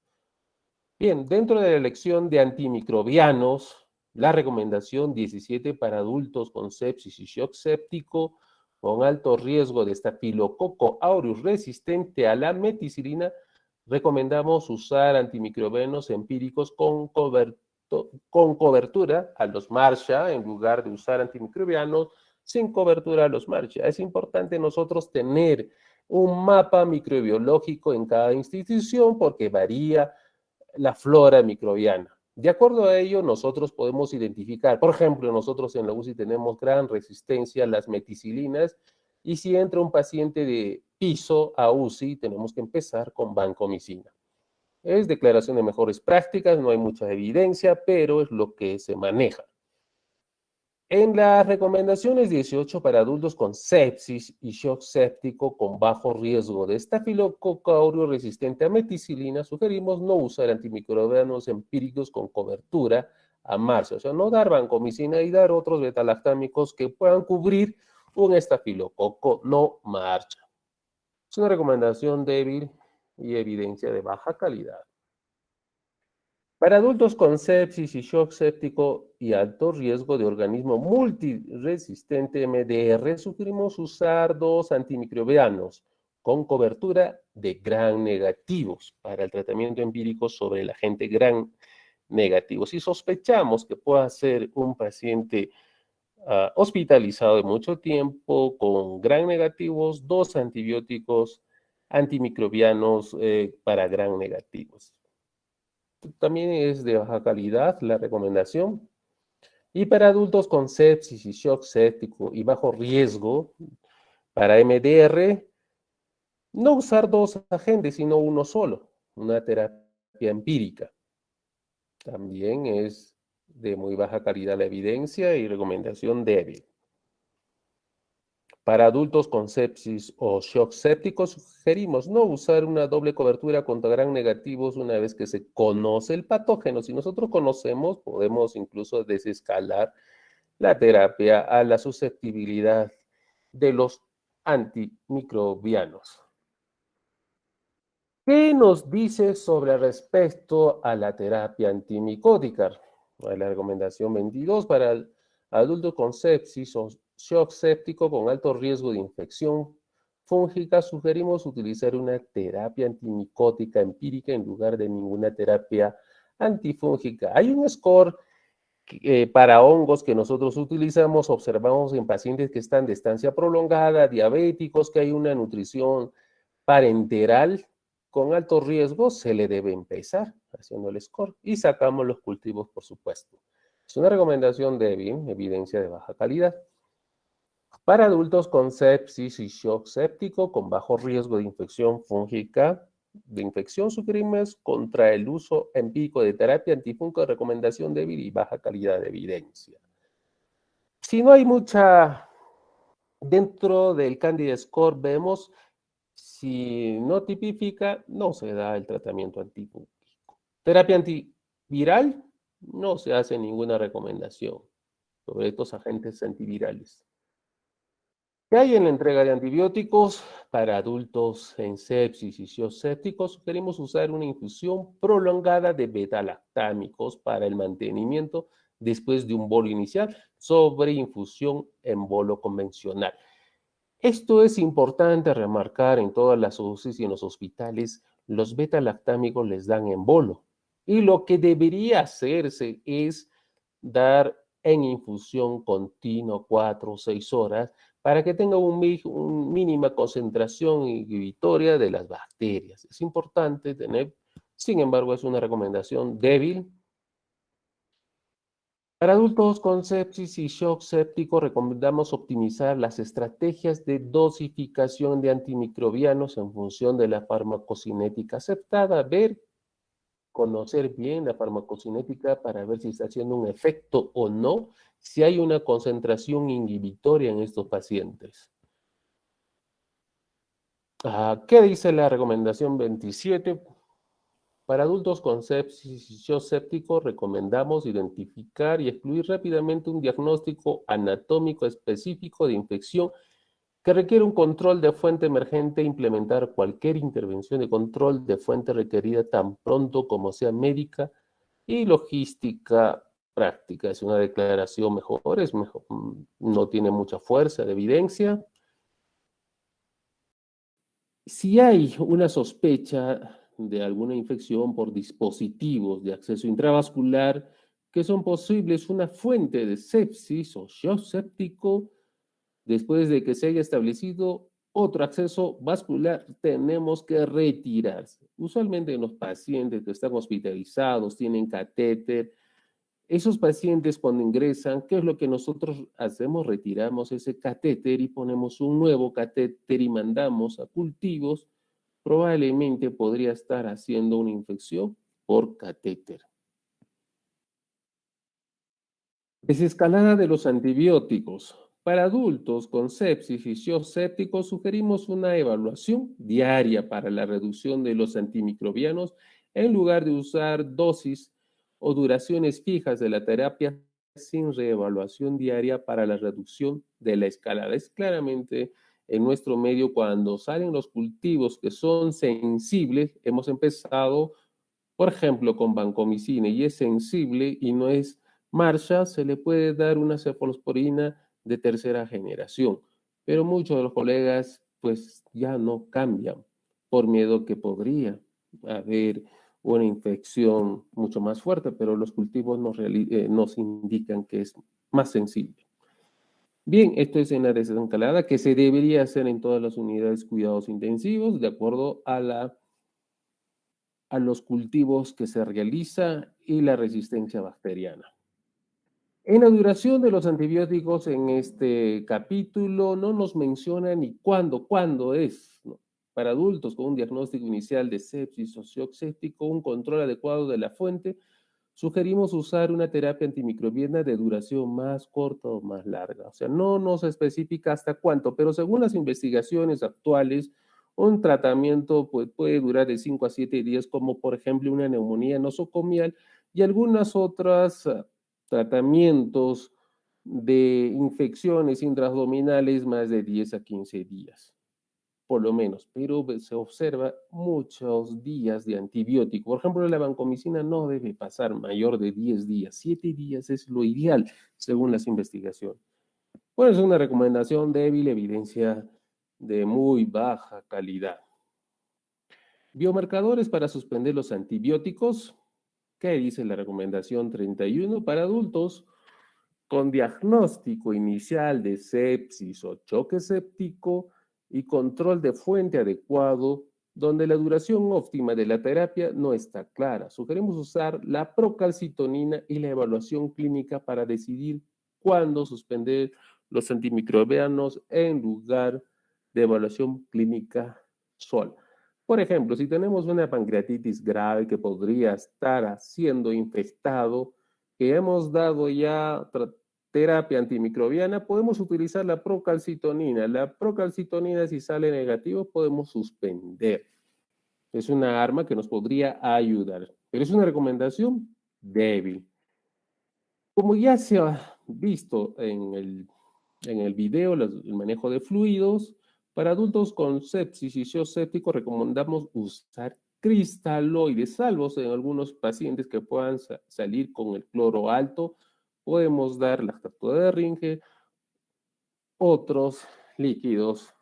Bien, dentro de la elección de antimicrobianos, la recomendación 17 para adultos con sepsis y shock séptico con alto riesgo de Staphylococcus aureus resistente a la meticilina, recomendamos usar antimicrobianos empíricos con cobertura a los MARCHA en lugar de usar antimicrobianos sin cobertura a los MARCHA. Es importante nosotros tener un mapa microbiológico en cada institución porque varía la flora microbiana. De acuerdo a ello, nosotros podemos identificar, por ejemplo, nosotros en la UCI tenemos gran resistencia a las meticilinas y si entra un paciente de piso a UCI, tenemos que empezar con vancomicina. Es declaración de mejores prácticas, no hay mucha evidencia, pero es lo que se maneja. En las recomendaciones 18 para adultos con sepsis y shock séptico con bajo riesgo de Staphylococcus aureus resistente a meticilina, sugerimos no usar antimicrobianos empíricos con cobertura a marcha, o sea, no dar vancomicina y dar otros betalactámicos que puedan cubrir un estafilococo no marcha. Es una recomendación débil y evidencia de baja calidad. Para adultos con sepsis y shock séptico y alto riesgo de organismo multiresistente MDR, sugerimos usar 2 antimicrobianos con cobertura de gram negativos para el tratamiento empírico sobre el agente gram negativo. Si sospechamos que pueda ser un paciente hospitalizado de mucho tiempo con gram negativos, 2 antibióticos antimicrobianos para gram negativos. También es de baja calidad la recomendación. Y para adultos con sepsis y shock séptico y bajo riesgo, para MDR, no usar 2 agentes, sino uno solo, una terapia empírica. También es de muy baja calidad la evidencia y recomendación débil. Para adultos con sepsis o shock séptico, sugerimos no usar una doble cobertura contra gram negativos una vez que se conoce el patógeno. Si nosotros conocemos, podemos incluso desescalar la terapia a la susceptibilidad de los antimicrobianos. ¿Qué nos dice sobre respecto a la terapia antimicótica? La recomendación 22 para adultos con sepsis o shock séptico con alto riesgo de infección fúngica, sugerimos utilizar una terapia antimicótica empírica en lugar de ninguna terapia antifúngica. Hay un score para hongos que nosotros utilizamos, observamos en pacientes que están de estancia prolongada, diabéticos, que hay una nutrición parenteral con alto riesgo, se le debe empezar haciendo el score y sacamos los cultivos, por supuesto. Es una recomendación débil, evidencia de baja calidad. Para adultos con sepsis y shock séptico con bajo riesgo de infección fúngica, sugerimos contra el uso empírico de terapia antifúngica, recomendación débil y baja calidad de evidencia. Si no hay mucha, dentro del Candida Score vemos, si no tipifica, no se da el tratamiento antifúngico. Terapia antiviral, no se hace ninguna recomendación sobre estos agentes antivirales. ¿Qué hay en la entrega de antibióticos? Para adultos en sepsis y shock sépticos, sugerimos usar una infusión prolongada de beta-lactámicos para el mantenimiento después de un bolo inicial sobre infusión en bolo convencional. Esto es importante remarcar en todas las UCIs y en los hospitales, los beta-lactámicos les dan en bolo. Y lo que debería hacerse es dar en infusión continua 4 o 6 horas para que tenga una mínima concentración inhibitoria de las bacterias. Es importante tener, sin embargo, es una recomendación débil. Para adultos con sepsis y shock séptico, recomendamos optimizar las estrategias de dosificación de antimicrobianos en función de la farmacocinética aceptada. Conocer bien la farmacocinética para ver si está haciendo un efecto o no, si hay una concentración inhibitoria en estos pacientes. ¿Qué dice la recomendación 27? Para adultos con sepsis y shock séptico, recomendamos identificar y excluir rápidamente un diagnóstico anatómico específico de infección que requiere un control de fuente emergente e implementar cualquier intervención de control de fuente requerida tan pronto como sea médica y logística práctica. Es una declaración mejor, no tiene mucha fuerza de evidencia. Si hay una sospecha de alguna infección por dispositivos de acceso intravascular que son posibles una fuente de sepsis o shock séptico, después de que se haya establecido otro acceso vascular, tenemos que retirarse. Usualmente en los pacientes que están hospitalizados, tienen catéter, esos pacientes cuando ingresan, ¿qué es lo que nosotros hacemos? Retiramos ese catéter y ponemos un nuevo catéter y mandamos a cultivos. Probablemente podría estar haciendo una infección por catéter. Desescalada de los antibióticos. Para adultos con sepsis y shock séptico, sugerimos una evaluación diaria para la reducción de los antimicrobianos en lugar de usar dosis o duraciones fijas de la terapia sin reevaluación diaria para la reducción de la escalada. Es claramente en nuestro medio cuando salen los cultivos que son sensibles, hemos empezado, por ejemplo, con vancomicina y es sensible y no es marcha, se le puede dar una cefalosporina de tercera generación, pero muchos de los colegas pues ya no cambian por miedo que podría haber una infección mucho más fuerte, pero los cultivos nos indican que es más sensible. Bien, esto es en la desescalada que se debería hacer en todas las unidades de cuidados intensivos de acuerdo a los cultivos que se realiza y la resistencia bacteriana. En la duración de los antibióticos en este capítulo no nos menciona ni cuándo es, ¿no? Para adultos con un diagnóstico inicial de sepsis o shock séptico, un control adecuado de la fuente sugerimos usar una terapia antimicrobiana de duración más corta o más larga. O sea, no nos especifica hasta cuánto, pero según las investigaciones actuales, un tratamiento pues, puede durar de 5 a 7 días, como por ejemplo una neumonía nosocomial y algunas otras tratamientos de infecciones intraabdominales más de 10 a 15 días, por lo menos, pero se observa muchos días de antibiótico. Por ejemplo, la vancomicina no debe pasar mayor de 10 días, 7 días es lo ideal, según las investigaciones. Bueno, es una recomendación débil, evidencia de muy baja calidad. Biomarcadores para suspender los antibióticos. ¿Qué dice la recomendación 31? Para adultos con diagnóstico inicial de sepsis o choque séptico y control de fuente adecuado, donde la duración óptima de la terapia no está clara. Sugerimos usar la procalcitonina y la evaluación clínica para decidir cuándo suspender los antimicrobianos en lugar de evaluación clínica sola. Por ejemplo, si tenemos una pancreatitis grave que podría estar siendo infectado, que hemos dado ya terapia antimicrobiana, podemos utilizar la procalcitonina. La procalcitonina, si sale negativo, podemos suspender. Es una arma que nos podría ayudar, pero es una recomendación débil. Como ya se ha visto en el video, el manejo de fluidos, para adultos con sepsis y shock séptico recomendamos usar cristaloides, salvo en algunos pacientes que puedan salir con el cloro alto, podemos dar lactato de Ringe, otros líquidos.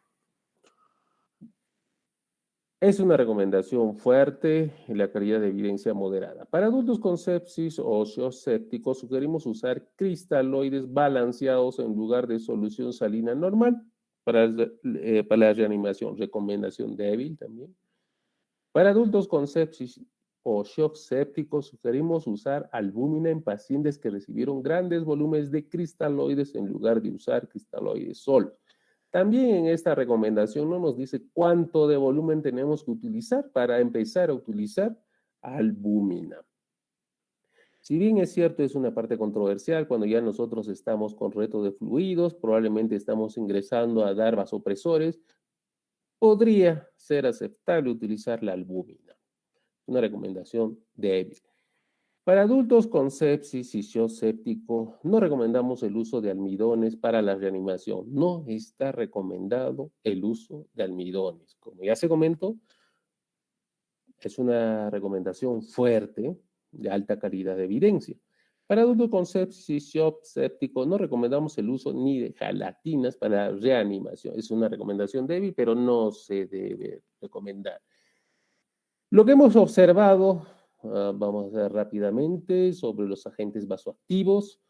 Es una recomendación fuerte en la calidad de evidencia moderada. Para adultos con sepsis o shock séptico, sugerimos usar cristaloides balanceados en lugar de solución salina normal para la reanimación. Recomendación débil también. Para adultos con sepsis o shock séptico, sugerimos usar albúmina en pacientes que recibieron grandes volúmenes de cristaloides en lugar de usar cristaloides solos. También en esta recomendación no nos dice cuánto de volumen tenemos que utilizar para empezar a utilizar albúmina. Si bien es cierto, es una parte controversial, cuando ya nosotros estamos con reto de fluidos, probablemente estamos ingresando a dar vasopresores, podría ser aceptable utilizar la albúmina. Una recomendación débil. Para adultos con sepsis y shock séptico, no recomendamos el uso de almidones para la reanimación. No está recomendado el uso de almidones. Como ya se comentó, es una recomendación fuerte, de alta calidad de evidencia. Para adultos con sepsis y shock séptico, no recomendamos el uso ni de gelatinas para la reanimación. Es una recomendación débil, pero no se debe recomendar. Lo que hemos observado, vamos a ver rápidamente, sobre los agentes vasoactivos,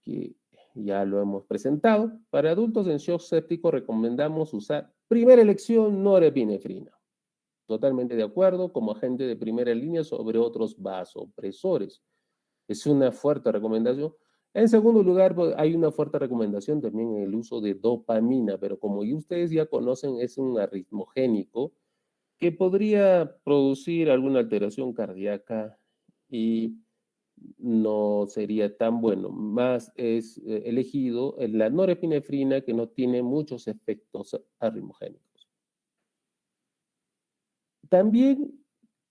que ya lo hemos presentado. Para adultos en shock séptico recomendamos usar, primera elección, norepinefrina. Totalmente de acuerdo, como agente de primera línea sobre otros vasopresores. Es una fuerte recomendación. En segundo lugar, hay una fuerte recomendación también en el uso de dopamina, pero como ustedes ya conocen, es un arritmogénico que podría producir alguna alteración cardíaca y no sería tan bueno. Más es elegido la norepinefrina, que no tiene muchos efectos arritmogénicos. También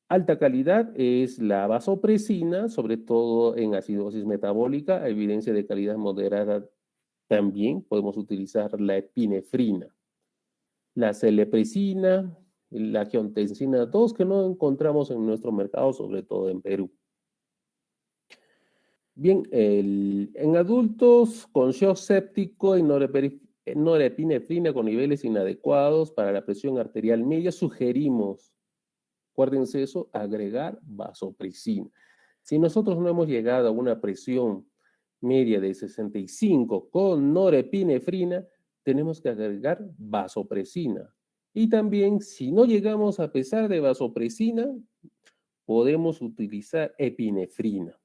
alta calidad es la vasopresina, sobre todo en acidosis metabólica, evidencia de calidad moderada. También podemos utilizar la epinefrina, la celeprezina, la angiotensina 2, que no encontramos en nuestro mercado, sobre todo en Perú. Bien, en adultos con shock séptico y norepinefrina con niveles inadecuados para la presión arterial media, sugerimos, acuérdense eso, agregar vasopresina. Si nosotros no hemos llegado a una presión media de 65 con norepinefrina, tenemos que agregar vasopresina. Y también, si no llegamos a pesar de vasopresina, podemos utilizar epinefrina.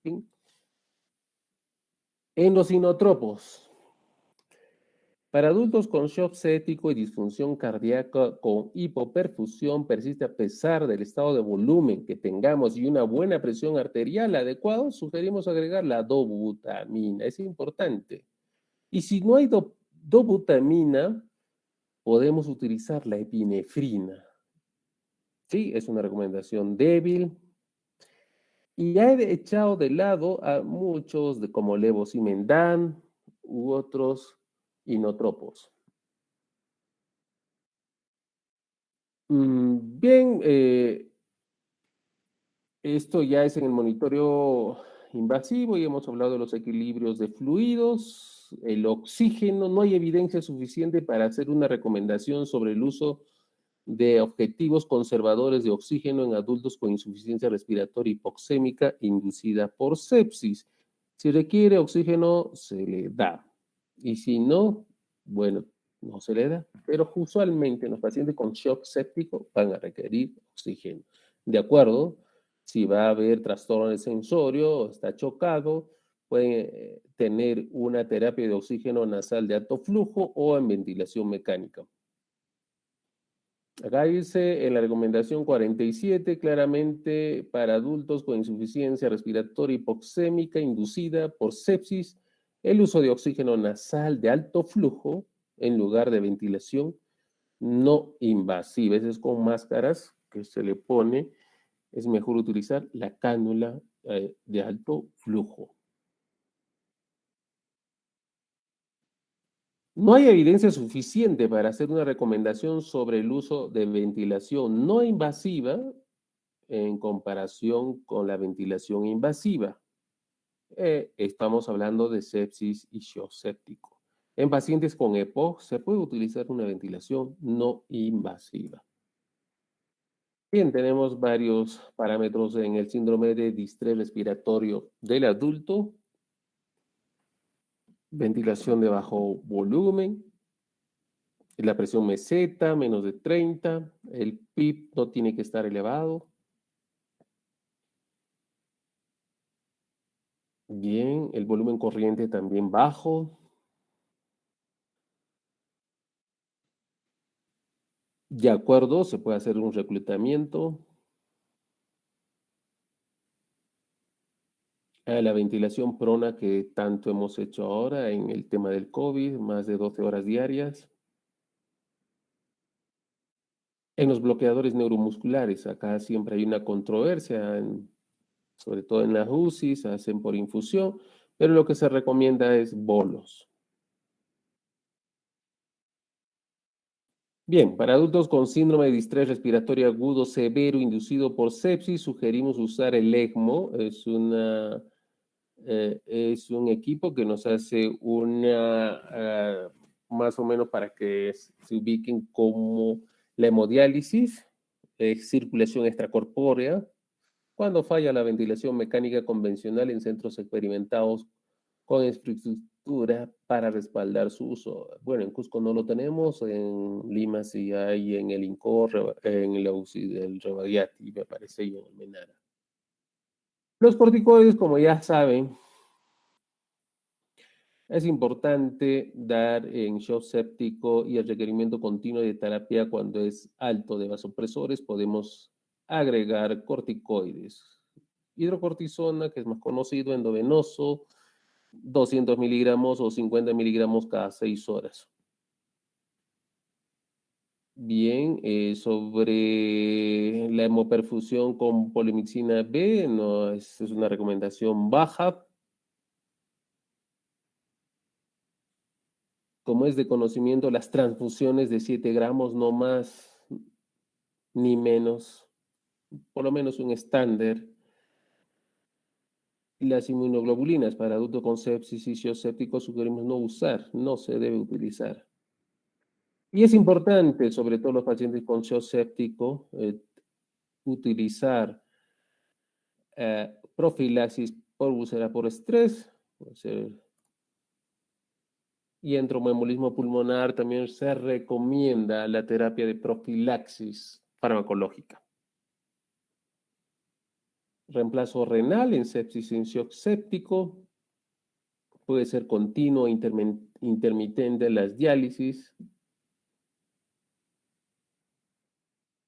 ¿Sí? En los inotropos, Para adultos con shock séptico y disfunción cardíaca con hipoperfusión persiste a pesar del estado de volumen que tengamos y una buena presión arterial adecuada, sugerimos agregar la dobutamina. Es importante. Y si no hay dobutamina, podemos utilizar la epinefrina. Sí, es una recomendación débil. Y he echado de lado a muchos como levosimendan u otros inotropos. Bien, esto ya es en el monitoreo invasivo y hemos hablado de los equilibrios de fluidos, el oxígeno. No hay evidencia suficiente para hacer una recomendación sobre el uso de objetivos conservadores de oxígeno en adultos con insuficiencia respiratoria hipoxémica inducida por sepsis. Si requiere oxígeno, se le da. Y si no, bueno, no se le da. Pero usualmente los pacientes con shock séptico van a requerir oxígeno. ¿De acuerdo? Si va a haber trastorno del sensorio, está chocado, puede tener una terapia de oxígeno nasal de alto flujo o en ventilación mecánica. Acá dice en la recomendación 47, claramente para adultos con insuficiencia respiratoria hipoxémica inducida por sepsis, el uso de oxígeno nasal de alto flujo en lugar de ventilación no invasiva. Eso es con máscaras que se le pone. Es mejor utilizar la cánula de alto flujo. No hay evidencia suficiente para hacer una recomendación sobre el uso de ventilación no invasiva en comparación con la ventilación invasiva. Estamos hablando de sepsis y shock séptico. En pacientes con EPOC se puede utilizar una ventilación no invasiva. Bien, tenemos varios parámetros en el síndrome de distrés respiratorio del adulto. Ventilación de bajo volumen, la presión meseta, menos de 30, el PIB no tiene que estar elevado. Bien, el volumen corriente también bajo. De acuerdo, se puede hacer un reclutamiento. La ventilación prona que tanto hemos hecho ahora en el tema del COVID, más de 12 horas diarias. En los bloqueadores neuromusculares, acá siempre hay una controversia, sobre todo en las UCI, se hacen por infusión, pero lo que se recomienda es bolos. Bien, para adultos con síndrome de distrés respiratorio agudo severo inducido por sepsis, sugerimos usar el ECMO. Es un equipo que nos hace más o menos para que se ubiquen como la hemodiálisis, circulación extracorpórea, cuando falla la ventilación mecánica convencional en centros experimentados con infraestructura para respaldar su uso. Bueno, en Cusco no lo tenemos, en Lima sí hay, en el INCOR, en la UCI del Rebadiati, me parece, y en el Menara. Los corticoides, como ya saben, es importante dar en shock séptico y el requerimiento continuo de terapia cuando es alto de vasopresores. Podemos agregar corticoides. Hidrocortisona, que es más conocido, endovenoso, 200 miligramos o 50 miligramos cada 6 horas. Bien, sobre la hemoperfusión con polimixina B, no, es una recomendación baja. Como es de conocimiento, las transfusiones de 7 gramos, no más ni menos, por lo menos un estándar. Las inmunoglobulinas para adultos con sepsis y shock séptico sugerimos no usar, no se debe utilizar. Y es importante, sobre todo los pacientes con shock séptico, utilizar profilaxis por úlcera por estrés, puede ser, y en tromboembolismo pulmonar también se recomienda la terapia de profilaxis farmacológica. Reemplazo renal en sepsis en shock séptico, puede ser continuo intermitente, las diálisis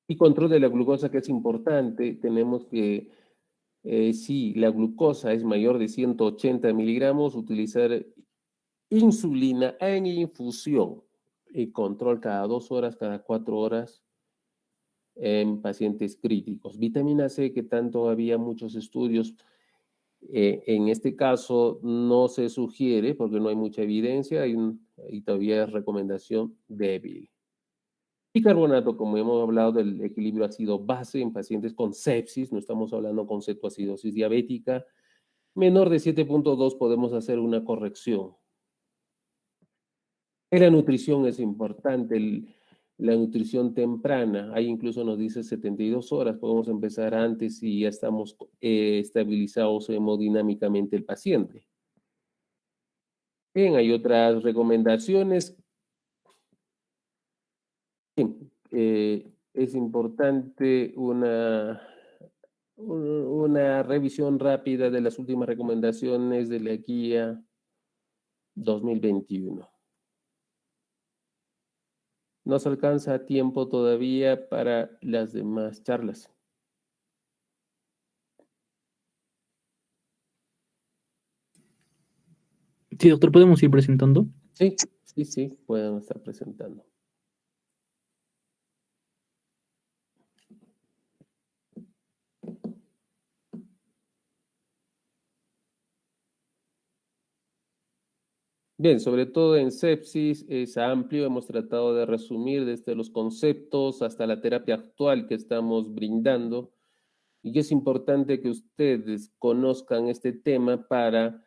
y control de la glucosa, que es importante. Tenemos que, si la glucosa es mayor de 180 miligramos, utilizar insulina en infusión y control cada 2 horas, cada 4 horas en pacientes críticos. Vitamina C, que tanto había muchos estudios, en este caso no se sugiere porque no hay mucha evidencia y todavía es recomendación débil. Bicarbonato, como hemos hablado del equilibrio ácido-base en pacientes con sepsis, no estamos hablando con cetoacidosis diabética, menor de 7.2 podemos hacer una corrección. En la nutrición es importante, la nutrición temprana, ahí incluso nos dice 72 horas, podemos empezar antes y ya estamos estabilizados hemodinámicamente el paciente. Bien, hay otras recomendaciones. Bien, es importante una revisión rápida de las últimas recomendaciones de la guía 2021. Nos alcanza tiempo todavía para las demás charlas. Sí, doctor, ¿podemos ir presentando? Sí, pueden estar presentando. Bien, sobre todo en sepsis es amplio, hemos tratado de resumir desde los conceptos hasta la terapia actual que estamos brindando, y es importante que ustedes conozcan este tema para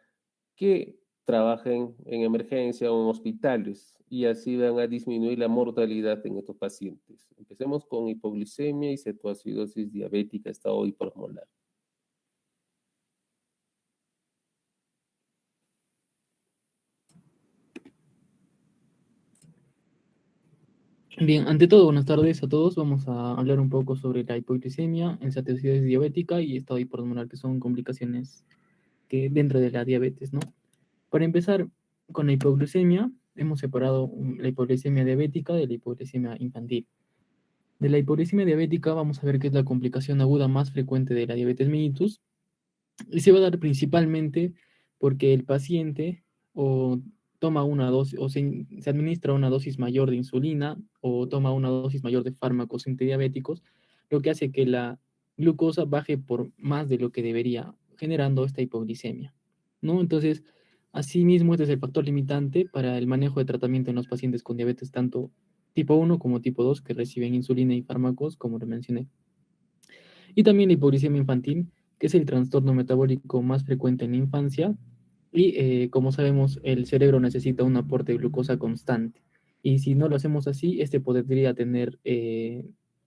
que trabajen en emergencia o en hospitales y así van a disminuir la mortalidad en estos pacientes. Empecemos con hipoglicemia y cetoacidosis diabética, estado hipermolar. Bien, ante todo, buenas tardes a todos. Vamos a hablar un poco sobre la hipoglicemia, cetoacidosis diabética y estado hipermolar, que son complicaciones que dentro de la diabetes, ¿no? Para empezar con la hipoglucemia, hemos separado la hipoglucemia diabética de la hipoglucemia infantil. De la hipoglucemia diabética vamos a ver que es la complicación aguda más frecuente de la diabetes mellitus y se va a dar principalmente porque el paciente o toma una dosis o se administra una dosis mayor de insulina o toma una dosis mayor de fármacos antidiabéticos, lo que hace que la glucosa baje por más de lo que debería, generando esta hipoglicemia, ¿no? Entonces, asimismo, este es el factor limitante para el manejo de tratamiento en los pacientes con diabetes tanto tipo 1 como tipo 2 que reciben insulina y fármacos, como lo mencioné. Y también la hipoglicemia infantil, que es el trastorno metabólico más frecuente en la infancia. Y como sabemos, el cerebro necesita un aporte de glucosa constante. Y si no lo hacemos así, este podría tener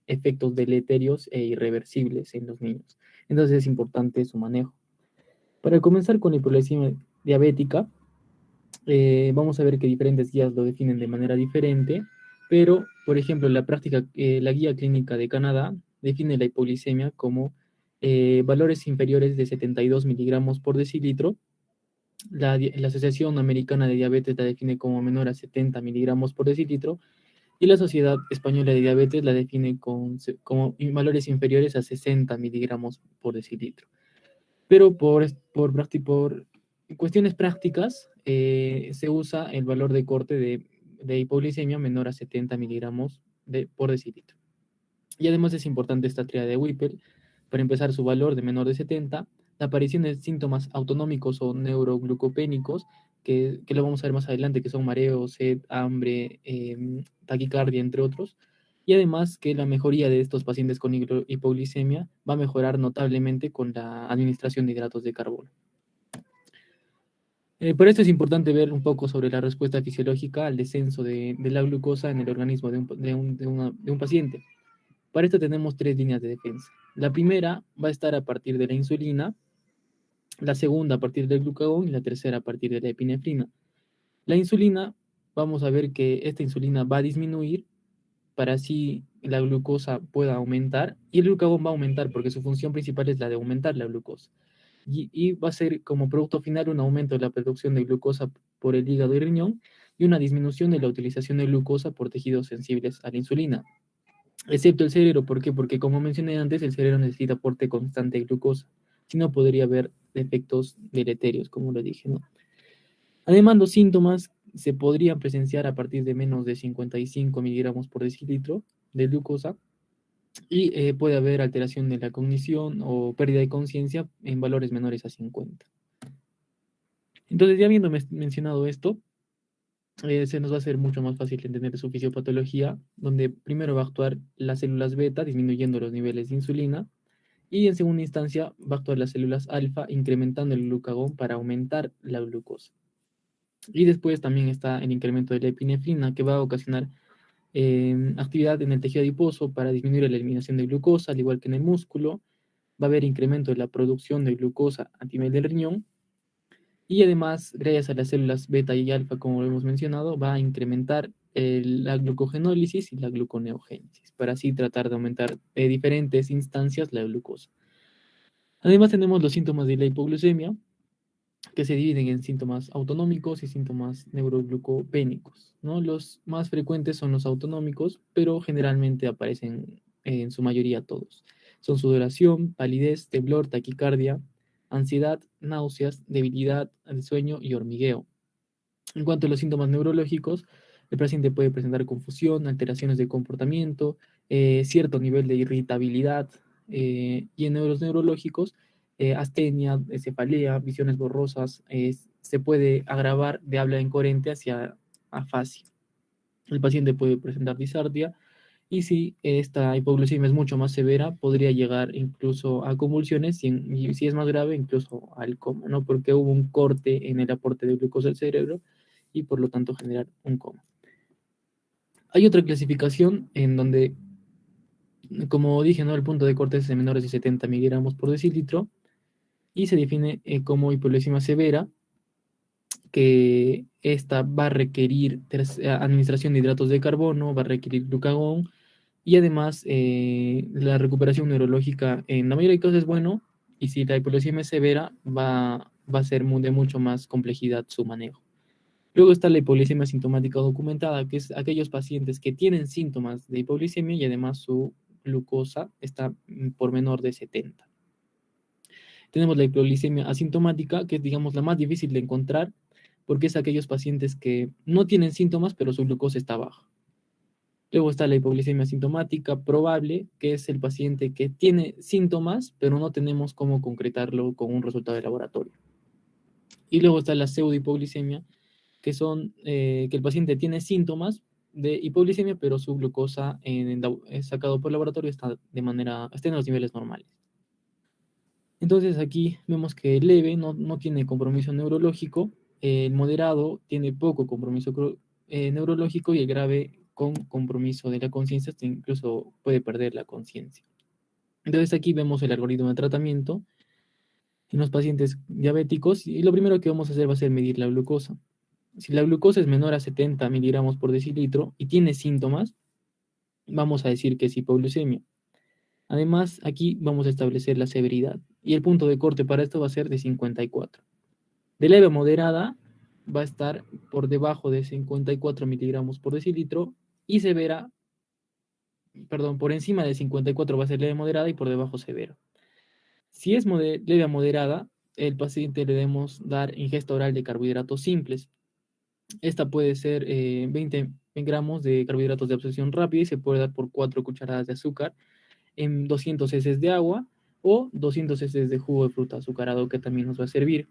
efectos deleterios e irreversibles en los niños. Entonces es importante su manejo. Para comenzar con la hipoglicemia diabética, vamos a ver que diferentes guías lo definen de manera diferente, pero, por ejemplo, la guía clínica de Canadá define la hipoglicemia como valores inferiores de 72 miligramos por decilitro. La Asociación Americana de Diabetes la define como menor a 70 miligramos por decilitro, y la Sociedad Española de Diabetes la define como valores inferiores a 60 miligramos por decilitro. Pero por cuestiones prácticas, se usa el valor de corte de hipoglicemia menor a 70 miligramos por decilitro. Y además es importante esta tríada de Whipple. Para empezar, su valor de menor de 70, la aparición de síntomas autonómicos o neuroglucopénicos, que lo vamos a ver más adelante, que son mareo, sed, hambre, taquicardia, entre otros. Y además que la mejoría de estos pacientes con hipoglicemia va a mejorar notablemente con la administración de hidratos de carbono. Por esto es importante ver un poco sobre la respuesta fisiológica al descenso de la glucosa en el organismo de un paciente. Para esto tenemos 3 líneas de defensa. La primera va a estar a partir de la insulina, la segunda a partir del glucagón y la tercera a partir de la epinefrina. La insulina, vamos a ver que esta insulina va a disminuir para así la glucosa pueda aumentar, y el glucagón va a aumentar porque su función principal es la de aumentar la glucosa. Y va a ser como producto final un aumento de la producción de glucosa por el hígado y riñón, y una disminución de la utilización de glucosa por tejidos sensibles a la insulina, excepto el cerebro. ¿Por qué? Porque como mencioné antes, el cerebro necesita aporte constante de glucosa, si no podría haber efectos deleterios, como lo dije, ¿no? Además, los síntomas se podrían presenciar a partir de menos de 55 miligramos por decilitro de glucosa, y puede haber alteración de la cognición o pérdida de conciencia en valores menores a 50. Entonces, ya habiendo mencionado esto, se nos va a hacer mucho más fácil entender su fisiopatología, donde primero va a actuar las células beta, disminuyendo los niveles de insulina, y en segunda instancia va a actuar las células alfa, incrementando el glucagón para aumentar la glucosa. Y después también está el incremento de la epinefrina, que va a ocasionar actividad en el tejido adiposo para disminuir la eliminación de glucosa, al igual que en el músculo. Va a haber incremento de la producción de glucosa a nivel del riñón. Y además, gracias a las células beta y alfa, como lo hemos mencionado, va a incrementar la glucogenólisis y la gluconeogénesis, para así tratar de aumentar de diferentes instancias la glucosa. Además, tenemos los síntomas de la hipoglucemia, que se dividen en síntomas autonómicos y síntomas neuroglucopénicos, ¿no? Los más frecuentes son los autonómicos, pero generalmente aparecen en su mayoría todos. Son sudoración, palidez, temblor, taquicardia, ansiedad, náuseas, debilidad del sueño y hormigueo. En cuanto a los síntomas neurológicos, el paciente puede presentar confusión, alteraciones de comportamiento, cierto nivel de irritabilidad, y en los neurológicos, astenia, cefalea, visiones borrosas, se puede agravar de habla incoherente hacia afasia. El paciente puede presentar disartria, y si esta hipoglucemia es mucho más severa, podría llegar incluso a convulsiones, y si es más grave, incluso al coma, ¿no? Porque hubo un corte en el aporte de glucosa al cerebro y por lo tanto generar un coma. Hay otra clasificación en donde, como dije, ¿no? El punto de corte es de menores de 70 miligramos por decilitro, y se define como hipoglucemia severa, que esta va a requerir administración de hidratos de carbono, va a requerir glucagón, y además la recuperación neurológica en la mayoría de casos es bueno, y si la hipoglucemia es severa, va a ser de mucho más complejidad su manejo. Luego está la hipoglucemia sintomática documentada, que es aquellos pacientes que tienen síntomas de hipoglucemia y además su glucosa está por menor de 70. Tenemos la hipoglucemia asintomática, que es, digamos, la más difícil de encontrar, porque es aquellos pacientes que no tienen síntomas, pero su glucosa está baja. Luego está la hipoglucemia sintomática probable, que es el paciente que tiene síntomas, pero no tenemos cómo concretarlo con un resultado de laboratorio. Y luego está la pseudohipoglucemia, que son que el paciente tiene síntomas de hipoglucemia, pero su glucosa sacado por laboratorio está en los niveles normales. Entonces aquí vemos que el leve no tiene compromiso neurológico, el moderado tiene poco compromiso neurológico, y el grave con compromiso de la conciencia, incluso puede perder la conciencia. Entonces aquí vemos el algoritmo de tratamiento en los pacientes diabéticos, y lo primero que vamos a hacer va a ser medir la glucosa. Si la glucosa es menor a 70 miligramos por decilitro y tiene síntomas, vamos a decir que es hipoglucemia. Además, aquí vamos a establecer la severidad, y el punto de corte para esto va a ser de 54. De leve a moderada va a estar por debajo de 54 miligramos por decilitro, y severa, perdón, por encima de 54 va a ser leve moderada y por debajo severo. Si es leve a moderada, el paciente le debemos dar ingesta oral de carbohidratos simples. Esta puede ser 20 gramos de carbohidratos de absorción rápida, y se puede dar por 4 cucharadas de azúcar en 200 cc de agua o 200 cc de jugo de fruta azucarado, que también nos va a servir.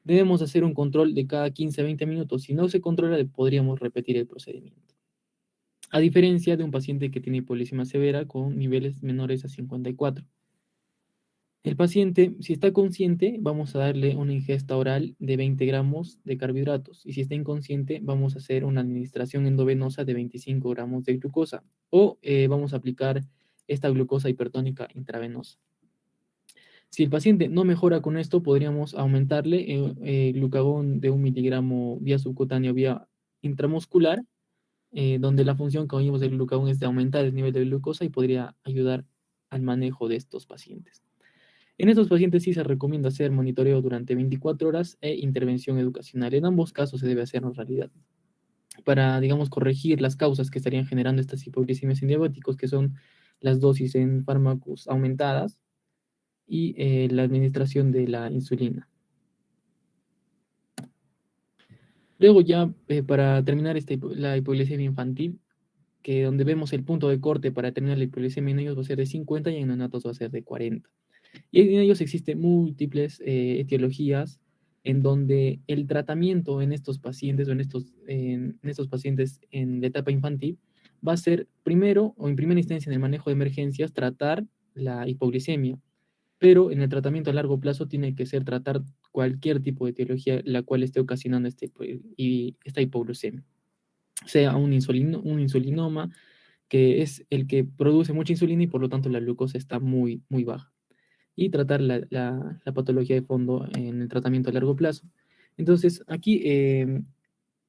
Debemos hacer un control de cada 15 a 20 minutos. Si no se controla, podríamos repetir el procedimiento. A diferencia de un paciente que tiene hipoglucemia severa con niveles menores a 54. El paciente, si está consciente, vamos a darle una ingesta oral de 20 gramos de carbohidratos, y si está inconsciente, vamos a hacer una administración endovenosa de 25 gramos de glucosa, o vamos a aplicar esta glucosa hipertónica intravenosa. Si el paciente no mejora con esto, podríamos aumentarle glucagón de 1 miligramo vía subcutánea o vía intramuscular, donde la función que oímos del glucagón es de aumentar el nivel de glucosa y podría ayudar al manejo de estos pacientes. En estos pacientes sí se recomienda hacer monitoreo durante 24 horas e intervención educacional. En ambos casos se debe hacer en realidad. para, digamos, corregir las causas que estarían generando estas hipoglicemias en diabéticos, que son las dosis en fármacos aumentadas y la administración de la insulina. Luego ya, para terminar la hipoglicemia infantil, que donde vemos el punto de corte para terminar la hipoglicemia en niños va a ser de 50 y en neonatos va a ser de 40. Y en ellos existen múltiples etiologías en donde el tratamiento en estos pacientes o en estos pacientes en la etapa infantil va a ser primero o en primera instancia en el manejo de emergencias tratar la hipoglicemia, pero en el tratamiento a largo plazo tiene que ser tratar cualquier tipo de etiología la cual esté ocasionando esta hipoglucemia, sea un insulinoma, que es el que produce mucha insulina y por lo tanto la glucosa está muy, muy baja, y tratar la patología de fondo en el tratamiento a largo plazo. Entonces, aquí en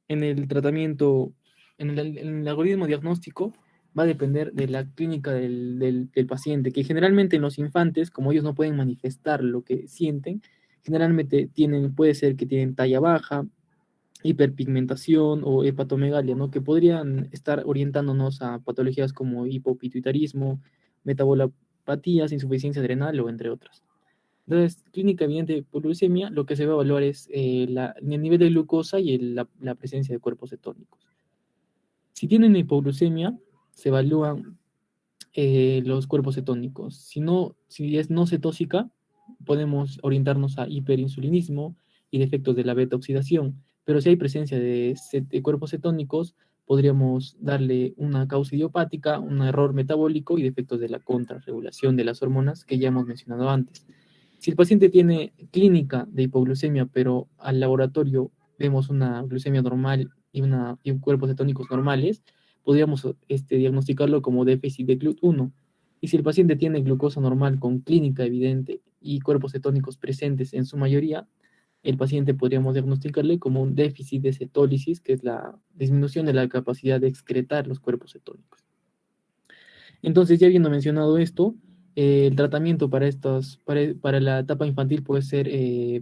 el tratamiento, en el algoritmo diagnóstico, va a depender de la clínica del paciente, que generalmente en los infantes, como ellos no pueden manifestar lo que sienten, generalmente puede ser que tienen talla baja, hiperpigmentación o hepatomegalia, ¿no? Que podrían estar orientándonos a patologías como hipopituitarismo, metabolopatías, insuficiencia adrenal o entre otras. Entonces, clínica evidente de hipoglucemia, lo que se va a evaluar es el nivel de glucosa y la presencia de cuerpos cetónicos. Si tienen hipoglucemia, se evalúan los cuerpos cetónicos. Si es no cetóxica, podemos orientarnos a hiperinsulinismo y defectos de la beta oxidación. Pero si hay presencia de cuerpos cetónicos, podríamos darle una causa idiopática, un error metabólico y defectos de la contrarregulación de las hormonas que ya hemos mencionado antes. Si el paciente tiene clínica de hipoglucemia, pero al laboratorio vemos una glucemia normal y cuerpos cetónicos normales, podríamos diagnosticarlo como déficit de GLUT1. Y si el paciente tiene glucosa normal con clínica evidente y cuerpos cetónicos presentes en su mayoría, el paciente podríamos diagnosticarle como un déficit de cetólisis, que es la disminución de la capacidad de excretar los cuerpos cetónicos. Entonces, ya habiendo mencionado esto, el tratamiento para la etapa infantil puede ser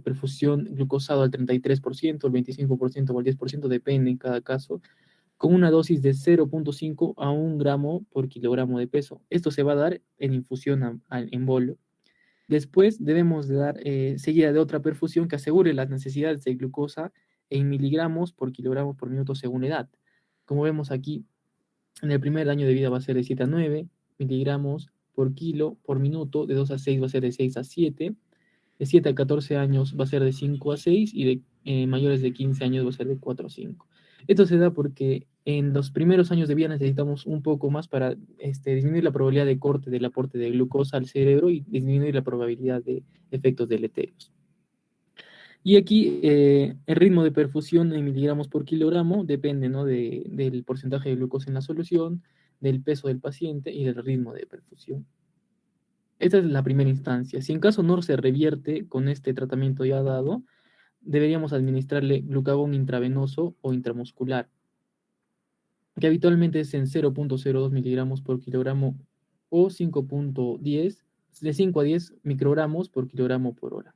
perfusión glucosado al 33%, al 25% o al 10%, depende en cada caso, con una dosis de 0.5 a 1 gramo por kilogramo de peso. Esto se va a dar en infusión en bolo. Después debemos de dar seguida de otra perfusión que asegure las necesidades de glucosa en miligramos por kilogramo por minuto según la edad. Como vemos aquí, en el primer año de vida va a ser de 7 a 9 miligramos por kilo por minuto, de 2 a 6 va a ser de 6 a 7, de 7 a 14 años va a ser de 5 a 6 y de mayores de 15 años va a ser de 4 a 5. Esto se da porque en los primeros años de vida necesitamos un poco más para disminuir la probabilidad de corte del aporte de glucosa al cerebro y disminuir la probabilidad de efectos deleterios. Y aquí el ritmo de perfusión en miligramos por kilogramo depende, ¿no?, del porcentaje de glucosa en la solución, del peso del paciente y del ritmo de perfusión. Esta es la primera instancia. Si en caso no se revierte con este tratamiento ya dado, deberíamos administrarle glucagón intravenoso o intramuscular, que habitualmente es en 0.02 miligramos por kilogramo o 5.10, de 5 a 10 microgramos por kilogramo por hora.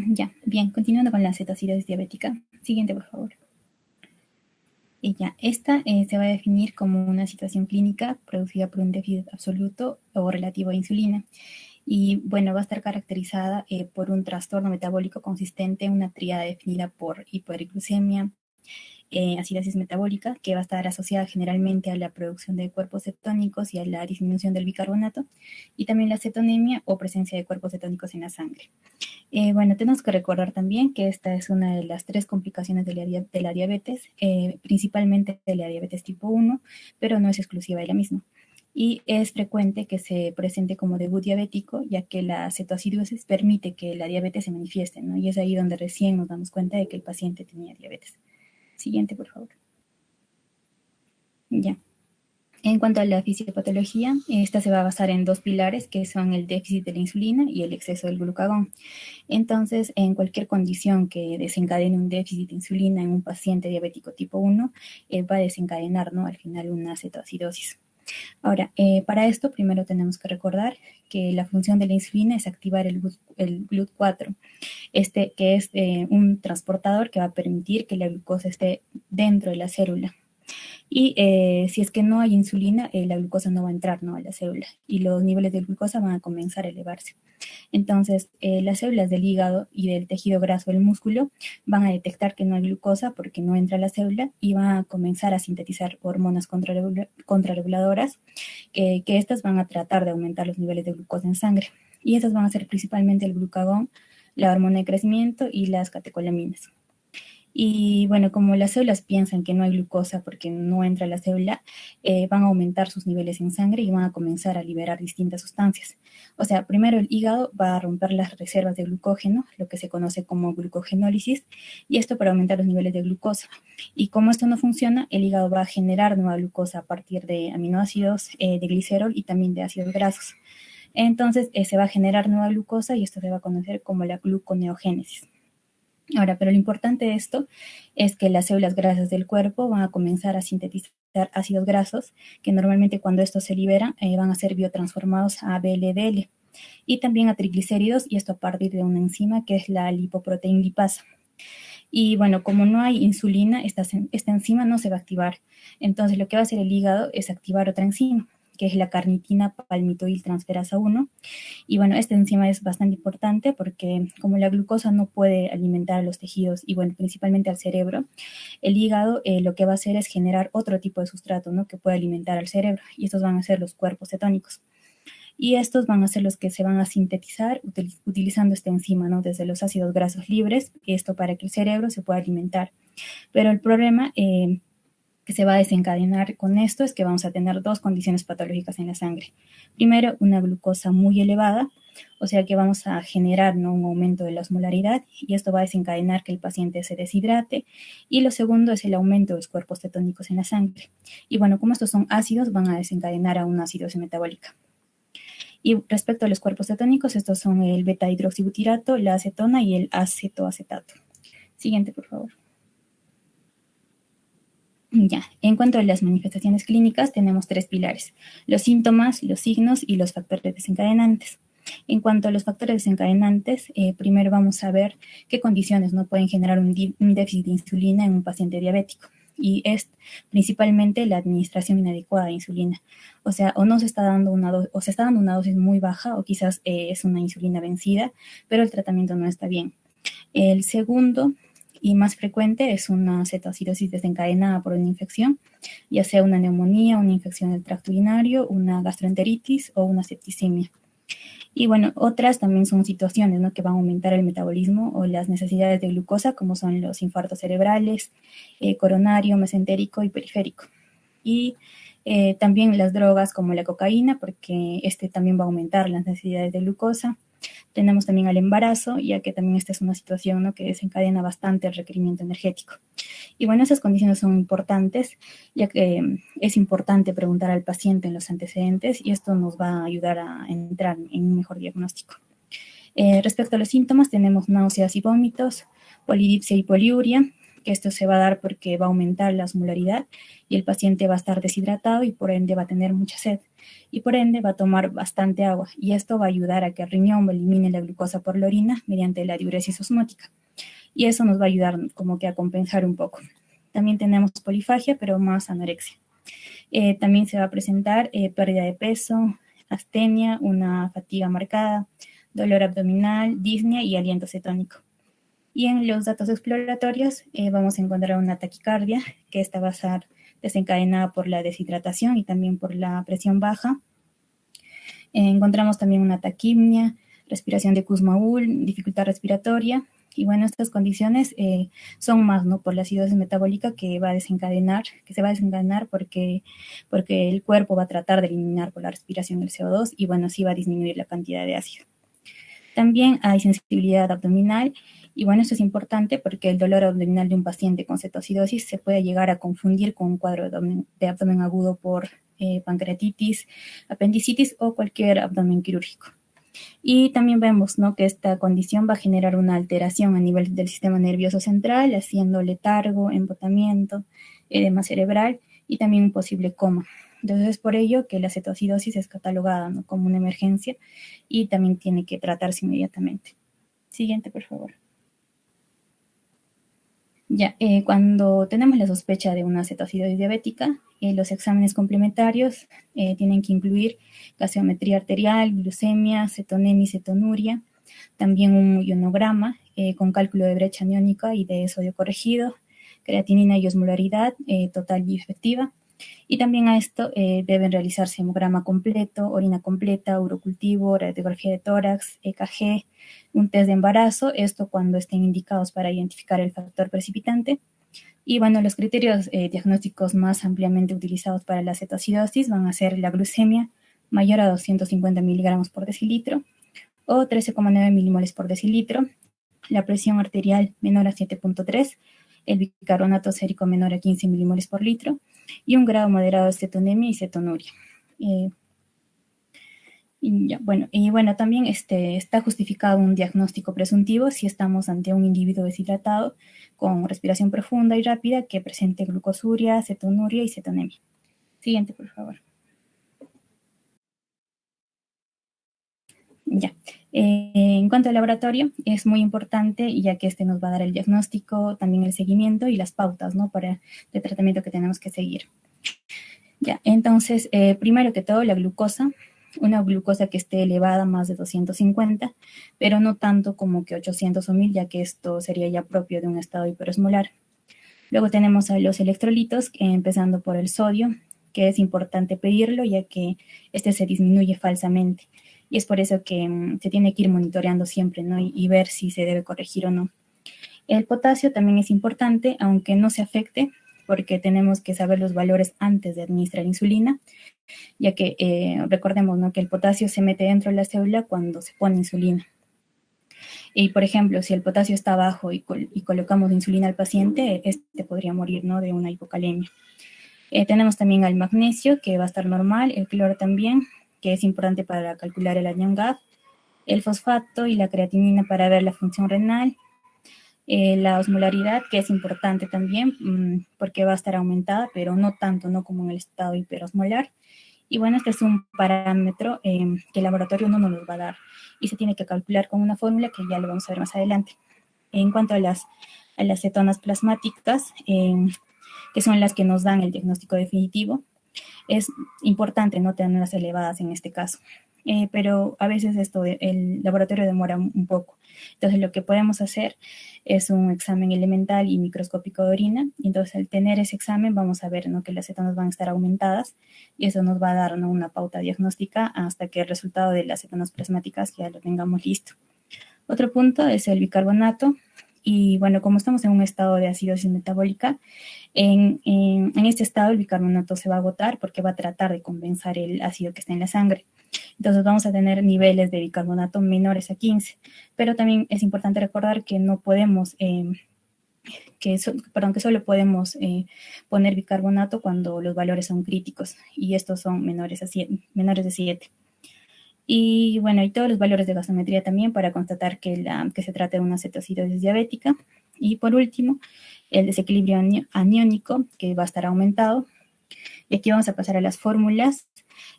Ya, bien, continuando con la cetoacidosis diabética. Siguiente, por favor. Y ya, esta se va a definir como una situación clínica producida por un déficit absoluto o relativo a insulina. Y bueno, va a estar caracterizada por un trastorno metabólico consistente en una tríada definida por hiperglucemia, acidosis metabólica, que va a estar asociada generalmente a la producción de cuerpos cetónicos y a la disminución del bicarbonato, y también la cetonemia o presencia de cuerpos cetónicos en la sangre. Bueno, tenemos que recordar también que esta es una de las 3 complicaciones de la diabetes, principalmente de la diabetes tipo 1, pero no es exclusiva de la misma. Y es frecuente que se presente como debut diabético, ya que la cetoacidosis permite que la diabetes se manifieste, ¿no? Y es ahí donde recién nos damos cuenta de que el paciente tenía diabetes. Siguiente, por favor. Ya. En cuanto a la fisiopatología, esta se va a basar en 2 pilares, que son el déficit de la insulina y el exceso del glucagón. Entonces, en cualquier condición que desencadene un déficit de insulina en un paciente diabético tipo 1, va a desencadenar, ¿no?, al final una cetoacidosis. Ahora, para esto primero tenemos que recordar que la función de la insulina es activar el GLUT4, que es un transportador que va a permitir que la glucosa esté dentro de la célula. Y si es que no hay insulina, la glucosa no va a entrar, ¿no?, a la célula y los niveles de glucosa van a comenzar a elevarse. Entonces, las células del hígado y del tejido graso del músculo van a detectar que no hay glucosa porque no entra a la célula y van a comenzar a sintetizar hormonas contrarreguladoras que estas van a tratar de aumentar los niveles de glucosa en sangre. Y esas van a ser principalmente el glucagón, la hormona de crecimiento y las catecolaminas. Y bueno, como las células piensan que no hay glucosa porque no entra a la célula, van a aumentar sus niveles en sangre y van a comenzar a liberar distintas sustancias. O sea, primero el hígado va a romper las reservas de glucógeno, lo que se conoce como glucogenólisis, y esto para aumentar los niveles de glucosa. Y como esto no funciona, el hígado va a generar nueva glucosa a partir de aminoácidos, de glicerol y también de ácidos grasos. Entonces, se va a generar nueva glucosa y esto se va a conocer como la gluconeogénesis. Ahora, pero lo importante de esto es que las células grasas del cuerpo van a comenzar a sintetizar ácidos grasos que normalmente cuando estos se liberan van a ser biotransformados a VLDL y también a triglicéridos, y esto a partir de una enzima que es la lipoproteína lipasa. Y bueno, como no hay insulina, esta enzima no se va a activar. Entonces lo que va a hacer el hígado es activar otra enzima, que es la carnitina palmitoiltransferasa 1. Y bueno, esta enzima es bastante importante porque como la glucosa no puede alimentar a los tejidos y bueno, principalmente al cerebro, el hígado lo que va a hacer es generar otro tipo de sustrato, ¿no?, que puede alimentar al cerebro, y estos van a ser los cuerpos cetónicos. Y estos van a ser los que se van a sintetizar utilizando esta enzima, ¿no?, desde los ácidos grasos libres, esto para que el cerebro se pueda alimentar. Pero el problema que se va a desencadenar con esto es que vamos a tener dos condiciones patológicas en la sangre. Primero, una glucosa muy elevada, o sea que vamos a generar, ¿no?, un aumento de la osmolaridad, y esto va a desencadenar que el paciente se deshidrate. Y lo segundo es el aumento de los cuerpos cetónicos en la sangre. Y bueno, como estos son ácidos, van a desencadenar a una acidosis metabólica. Y respecto a los cuerpos cetónicos, estos son el beta-hidroxibutirato, la acetona y el acetoacetato. Siguiente, por favor. Ya, en cuanto a las manifestaciones clínicas, tenemos tres pilares: los síntomas, los signos y los factores desencadenantes. En cuanto a los factores desencadenantes, primero vamos a ver qué condiciones no pueden generar un déficit de insulina en un paciente diabético. Y es principalmente la administración inadecuada de insulina. O sea, o no se está dando o se está dando una dosis muy baja, o quizás es una insulina vencida, pero el tratamiento no está bien. El segundo y más frecuente es una cetoacidosis desencadenada por una infección, ya sea una neumonía, una infección del tracto urinario, una gastroenteritis o una septicemia. Y bueno, otras también son situaciones, ¿no?, que van a aumentar el metabolismo o las necesidades de glucosa, como son los infartos cerebrales, coronario, mesentérico y periférico. Y también las drogas como la cocaína, porque también va a aumentar las necesidades de glucosa. Tenemos también al embarazo, ya que también esta es una situación, ¿no?, que desencadena bastante el requerimiento energético. Y bueno, esas condiciones son importantes, ya que es importante preguntar al paciente en los antecedentes, y esto nos va a ayudar a entrar en un mejor diagnóstico. Respecto a los síntomas, tenemos náuseas y vómitos, polidipsia y poliuria, que esto se va a dar porque va a aumentar la osmolaridad y el paciente va a estar deshidratado y por ende va a tener mucha sed. Y por ende va a tomar bastante agua, y esto va a ayudar a que el riñón elimine la glucosa por la orina mediante la diuresis osmótica. Y eso nos va a ayudar como que a compensar un poco. También tenemos polifagia, pero más anorexia. También se va a presentar pérdida de peso, astenia, una fatiga marcada, dolor abdominal, disnea y aliento cetónico. Y en los datos exploratorios vamos a encontrar una taquicardia, que esta va a ser desencadenada por la deshidratación y también por la presión baja. Encontramos también una taquipnia, respiración de Kussmaul, dificultad respiratoria. Y bueno, estas condiciones son más, ¿no?, por la acidosis metabólica que se va a desencadenar porque el cuerpo va a tratar de eliminar por la respiración el CO2 y bueno, así va a disminuir la cantidad de ácido. También hay sensibilidad abdominal, y bueno, esto es importante porque el dolor abdominal de un paciente con cetoacidosis se puede llegar a confundir con un cuadro de abdomen agudo por pancreatitis, apendicitis o cualquier abdomen quirúrgico. Y también vemos, ¿no?, que esta condición va a generar una alteración a nivel del sistema nervioso central, haciendo letargo, embotamiento, edema cerebral y también un posible coma. Entonces es por ello que la cetoacidosis es catalogada, ¿no?, como una emergencia y también tiene que tratarse inmediatamente. Siguiente, por favor. Ya, cuando tenemos la sospecha de una cetoacidosis diabética, los exámenes complementarios tienen que incluir gasometría arterial, glucemia, cetonemia y cetonuria, también un ionograma con cálculo de brecha aniónica y de sodio corregido, creatinina y osmolaridad total y efectiva. Y también a esto deben realizarse hemograma completo, orina completa, urocultivo, radiografía de tórax, EKG, un test de embarazo, esto cuando estén indicados para identificar el factor precipitante. Y bueno, los criterios diagnósticos más ampliamente utilizados para la cetoacidosis van a ser la glucemia mayor a 250 miligramos por decilitro o 13,9 milimoles por decilitro, la presión arterial menor a 7,3, el bicarbonato sérico menor a 15 milimoles por litro y un grado moderado de cetonemia y cetonuria. Y bueno, también está justificado un diagnóstico presuntivo si estamos ante un individuo deshidratado con respiración profunda y rápida que presente glucosuria, cetonuria y cetonemia. Siguiente, por favor. Ya. En cuanto al laboratorio, es muy importante ya que nos va a dar el diagnóstico, también el seguimiento y las pautas, ¿no?, para el tratamiento que tenemos que seguir. Ya, entonces, primero que todo, la glucosa, una glucosa que esté elevada más de 250, pero no tanto como que 800 o 1000, ya que esto sería ya propio de un estado hiperosmolar. Luego tenemos a los electrolitos, empezando por el sodio, que es importante pedirlo, ya que este se disminuye falsamente. Y es por eso que se tiene que ir monitoreando siempre, ¿no?, y ver si se debe corregir o no. El potasio también es importante, aunque no se afecte, porque tenemos que saber los valores antes de administrar insulina, ya que recordemos, ¿no?, que el potasio se mete dentro de la célula cuando se pone insulina. Y, por ejemplo, si el potasio está bajo y colocamos insulina al paciente, podría morir, ¿no?, de una hipocalemia. Tenemos también al magnesio, que va a estar normal, el cloro también, que es importante para calcular el anion-GAP, el fosfato y la creatinina para ver la función renal, la osmolaridad, que es importante también porque va a estar aumentada, pero no tanto, no como en el estado hiperosmolar. Y bueno, este es un parámetro que el laboratorio no nos lo va a dar y se tiene que calcular con una fórmula que ya lo vamos a ver más adelante. En cuanto a las cetonas plasmáticas, que son las que nos dan el diagnóstico definitivo, es importante no tenerlas elevadas en este caso, pero a veces el laboratorio demora un poco. Entonces lo que podemos hacer es un examen elemental y microscópico de orina. Entonces al tener ese examen vamos a ver, ¿no?, que las cetonas van a estar aumentadas y eso nos va a dar, ¿no?, una pauta diagnóstica hasta que el resultado de las cetonas plasmáticas ya lo tengamos listo. Otro punto es el bicarbonato. Y bueno, como estamos en un estado de acidosis metabólica, en este estado el bicarbonato se va a agotar porque va a tratar de compensar el ácido que está en la sangre. Entonces vamos a tener niveles de bicarbonato menores a 15. Pero también es importante recordar que no podemos, que solo podemos poner bicarbonato cuando los valores son críticos y estos son menores de 7. Y bueno, y todos los valores de gasometría también para constatar que se trata de una cetoacidosis diabética. Y por último, el desequilibrio aniónico, que va a estar aumentado. Y aquí vamos a pasar a las fórmulas,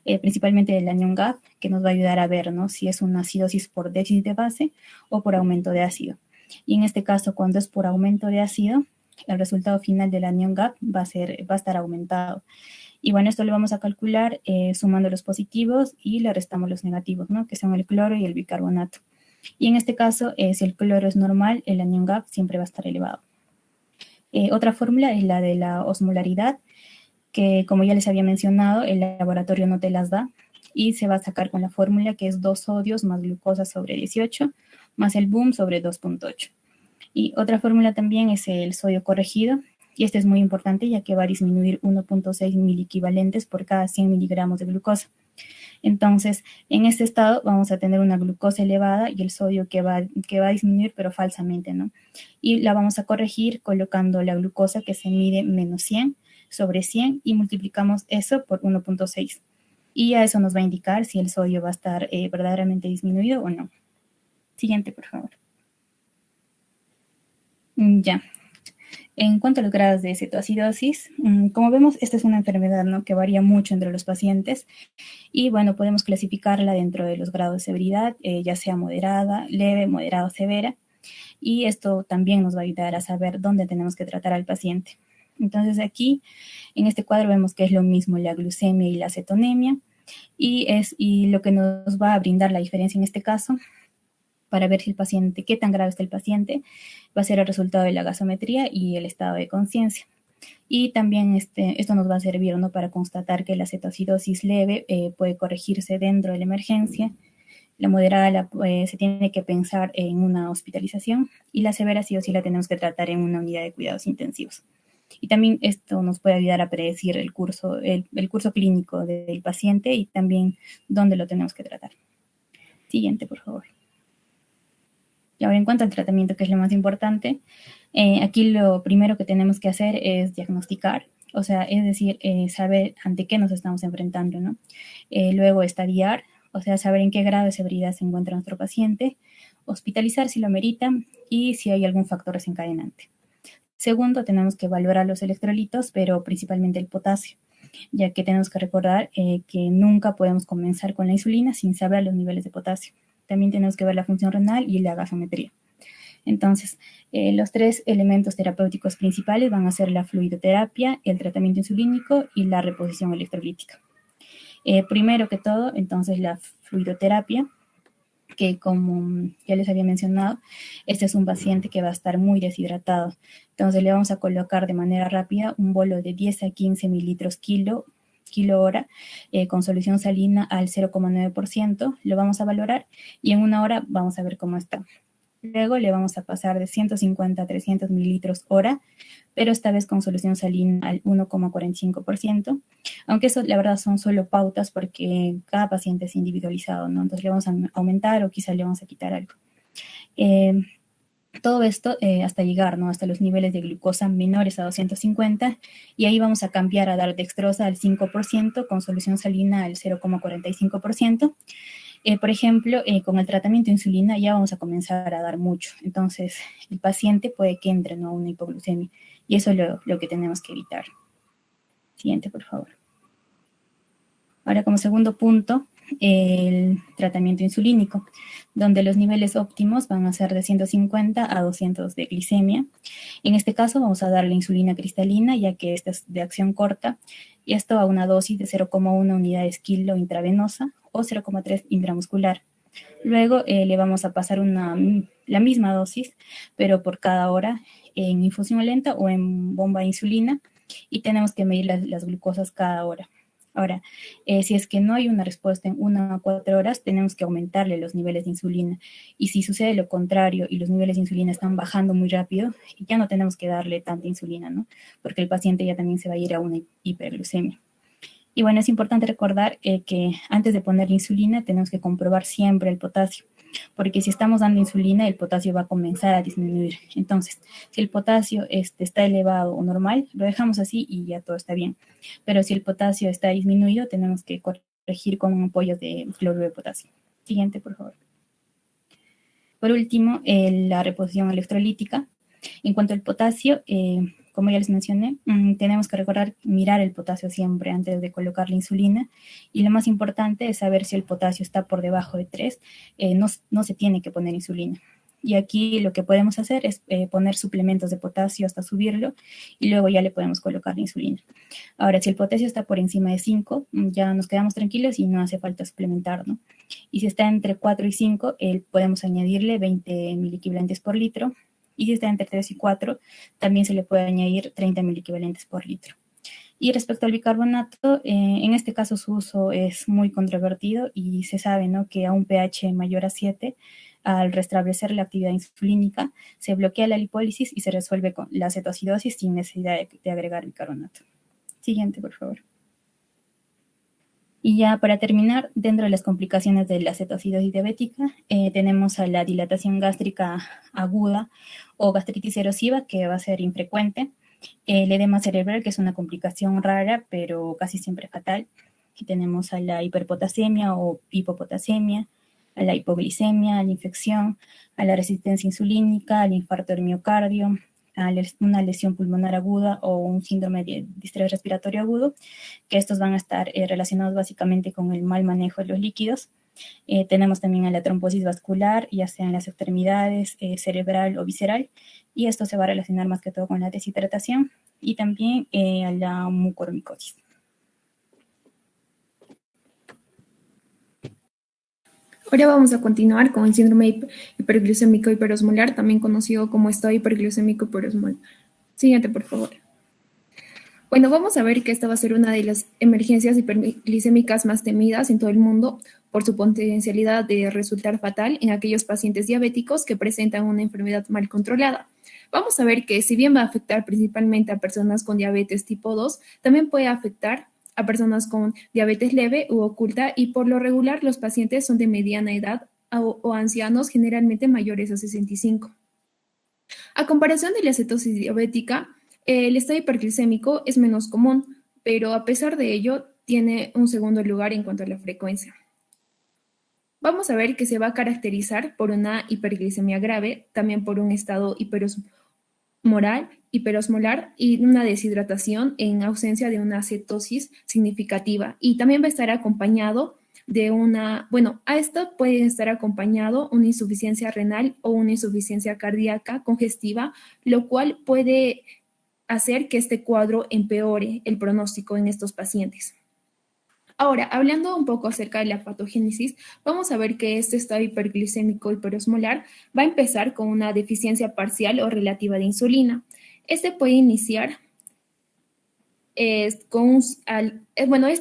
principalmente del anion-GAP, que nos va a ayudar a ver, ¿no?, si es una acidosis por déficit de base o por aumento de ácido. Y en este caso, cuando es por aumento de ácido, el resultado final del anion-GAP va a estar aumentado. Y bueno, esto lo vamos a calcular sumando los positivos y le restamos los negativos, ¿no?, que son el cloro y el bicarbonato. Y en este caso, si el cloro es normal, el anion-GAP siempre va a estar elevado. Otra fórmula es la de la osmolaridad, que como ya les había mencionado, el laboratorio no te las da y se va a sacar con la fórmula que es 2 sodios más glucosa sobre 18 más el BUM sobre 2,8. Y otra fórmula también es el sodio corregido, y este es muy importante ya que va a disminuir 1,6 miliequivalentes por cada 100 miligramos de glucosa. Entonces, en este estado vamos a tener una glucosa elevada y el sodio que va a disminuir, pero falsamente, ¿no? Y la vamos a corregir colocando la glucosa que se mide menos 100 sobre 100 y multiplicamos eso por 1,6. Y a eso nos va a indicar si el sodio va a estar verdaderamente disminuido o no. Siguiente, por favor. Ya. En cuanto a los grados de cetoacidosis, como vemos, esta es una enfermedad, ¿no?, que varía mucho entre los pacientes y, bueno, podemos clasificarla dentro de los grados de severidad, ya sea moderada, leve, moderada o severa, y esto también nos va a ayudar a saber dónde tenemos que tratar al paciente. Entonces aquí, en este cuadro vemos que es lo mismo la glucemia y la cetonemia, y lo que nos va a brindar la diferencia en este caso, para ver si el paciente, qué tan grave está el paciente, va a ser el resultado de la gasometría y el estado de conciencia. Y también esto nos va a servir, ¿no?, para constatar que la cetoacidosis leve puede corregirse dentro de la emergencia, la moderada se tiene que pensar en una hospitalización, y la severa sí o sí la tenemos que tratar en una unidad de cuidados intensivos. Y también esto nos puede ayudar a predecir el curso clínico del paciente y también dónde lo tenemos que tratar. Siguiente, por favor. Y ahora, en cuanto al tratamiento, que es lo más importante, aquí lo primero que tenemos que hacer es diagnosticar, o sea, es decir, saber ante qué nos estamos enfrentando, ¿no? Luego, estadiar, o sea, saber en qué grado de severidad se encuentra nuestro paciente, hospitalizar si lo amerita y si hay algún factor desencadenante. Segundo, tenemos que valorar los electrolitos, pero principalmente el potasio, ya que tenemos que recordar que nunca podemos comenzar con la insulina sin saber los niveles de potasio. También tenemos que ver la función renal y la gasometría. Entonces, los tres elementos terapéuticos principales van a ser la fluidoterapia, el tratamiento insulínico y la reposición electrolítica. Primero que todo, entonces, la fluidoterapia, que como ya les había mencionado, este es un paciente que va a estar muy deshidratado. Entonces, le vamos a colocar de manera rápida un bolo de 10 a 15 mililitros kilo hora con solución salina al 0,9%, lo vamos a valorar y en una hora vamos a ver cómo está. Luego le vamos a pasar de 150 a 300 mililitros hora, pero esta vez con solución salina al 1,45%, aunque eso la verdad son solo pautas porque cada paciente es individualizado, ¿no? Entonces le vamos a aumentar o quizá le vamos a quitar algo. Todo esto hasta llegar, ¿no?, hasta los niveles de glucosa menores a 250, y ahí vamos a cambiar a dar dextrosa al 5% con solución salina al 0,45%. Por ejemplo, con el tratamiento de insulina ya vamos a comenzar a dar mucho, entonces el paciente puede que entre, ¿no?, a una hipoglucemia, y eso es lo que tenemos que evitar. Siguiente, por favor. Ahora, como segundo punto, el tratamiento insulínico, donde los niveles óptimos van a ser de 150 a 200 de glicemia. En este caso vamos a dar la insulina cristalina, ya que esta es de acción corta, y esto a una dosis de 0,1 unidades kilo intravenosa o 0,3 intramuscular. Luego le vamos a pasar la misma dosis, pero por cada hora en infusión lenta o en bomba de insulina, y tenemos que medir las glucosas cada hora. Ahora, si es que no hay una respuesta en 1 a 4 horas, tenemos que aumentarle los niveles de insulina. Y si sucede lo contrario y los niveles de insulina están bajando muy rápido, ya no tenemos que darle tanta insulina, ¿no?, porque el paciente ya también se va a ir a una hiperglucemia. Y bueno, es importante recordar que antes de poner la insulina tenemos que comprobar siempre el potasio, porque si estamos dando insulina, el potasio va a comenzar a disminuir. Entonces, si el potasio está elevado o normal, lo dejamos así y ya todo está bien. Pero si el potasio está disminuido, tenemos que corregir con apoyo de cloruro de potasio. Siguiente, por favor. Por último, la reposición electrolítica. En cuanto al potasio, como ya les mencioné, tenemos que recordar mirar el potasio siempre antes de colocar la insulina, y lo más importante es saber si el potasio está por debajo de 3, no se tiene que poner insulina. Y aquí lo que podemos hacer es poner suplementos de potasio hasta subirlo, y luego ya le podemos colocar la insulina. Ahora, si el potasio está por encima de 5, ya nos quedamos tranquilos y no hace falta suplementar, ¿no? Y si está entre 4 y 5, podemos añadirle 20 miliequivalentes por litro, y si está entre 3 y 4, también se le puede añadir 30 miliequivalentes por litro. Y respecto al bicarbonato, en este caso su uso es muy controvertido y se sabe, ¿no?, que a un pH mayor a 7, al restablecer la actividad insulínica, se bloquea la lipólisis y se resuelve con la cetoacidosis sin necesidad de agregar bicarbonato. Siguiente, por favor. Y ya para terminar, dentro de las complicaciones de la cetoacidosis diabética, tenemos a la dilatación gástrica aguda o gastritis erosiva, que va a ser infrecuente, el edema cerebral, que es una complicación rara, pero casi siempre fatal, y tenemos a la hiperpotasemia o hipopotasemia, a la hipoglicemia, a la infección, a la resistencia insulínica, al infarto del miocardio, una lesión pulmonar aguda o un síndrome de distrés respiratorio agudo, que estos van a estar relacionados básicamente con el mal manejo de los líquidos. Tenemos también a la trombosis vascular, ya sea en las extremidades, cerebral o visceral, y esto se va a relacionar más que todo con la deshidratación y también a la mucormicosis. Ahora vamos a continuar con el síndrome hiperglucémico hiperosmolar, también conocido como estado hiperglucémico hiperosmolar. Siguiente, por favor. Bueno, vamos a ver que esta va a ser una de las emergencias hiperglicémicas más temidas en todo el mundo por su potencialidad de resultar fatal en aquellos pacientes diabéticos que presentan una enfermedad mal controlada. Vamos a ver que si bien va a afectar principalmente a personas con diabetes tipo 2, también puede afectar a personas con diabetes leve u oculta, y por lo regular los pacientes son de mediana edad o ancianos, generalmente mayores a 65. A comparación de la cetosis diabética, el estado hiperglicémico es menos común, pero a pesar de ello tiene un segundo lugar en cuanto a la frecuencia. Vamos a ver que se va a caracterizar por una hiperglicemia grave, también por un estado hiperosmolar y una deshidratación en ausencia de una cetosis significativa. Y también va a estar acompañado de a esto puede estar acompañado una insuficiencia renal o una insuficiencia cardíaca congestiva, lo cual puede hacer que este cuadro empeore el pronóstico en estos pacientes. Ahora, hablando un poco acerca de la patogénesis, vamos a ver que este estado hiperglicémico hiperosmolar va a empezar con una deficiencia parcial o relativa de insulina. Este puede iniciar este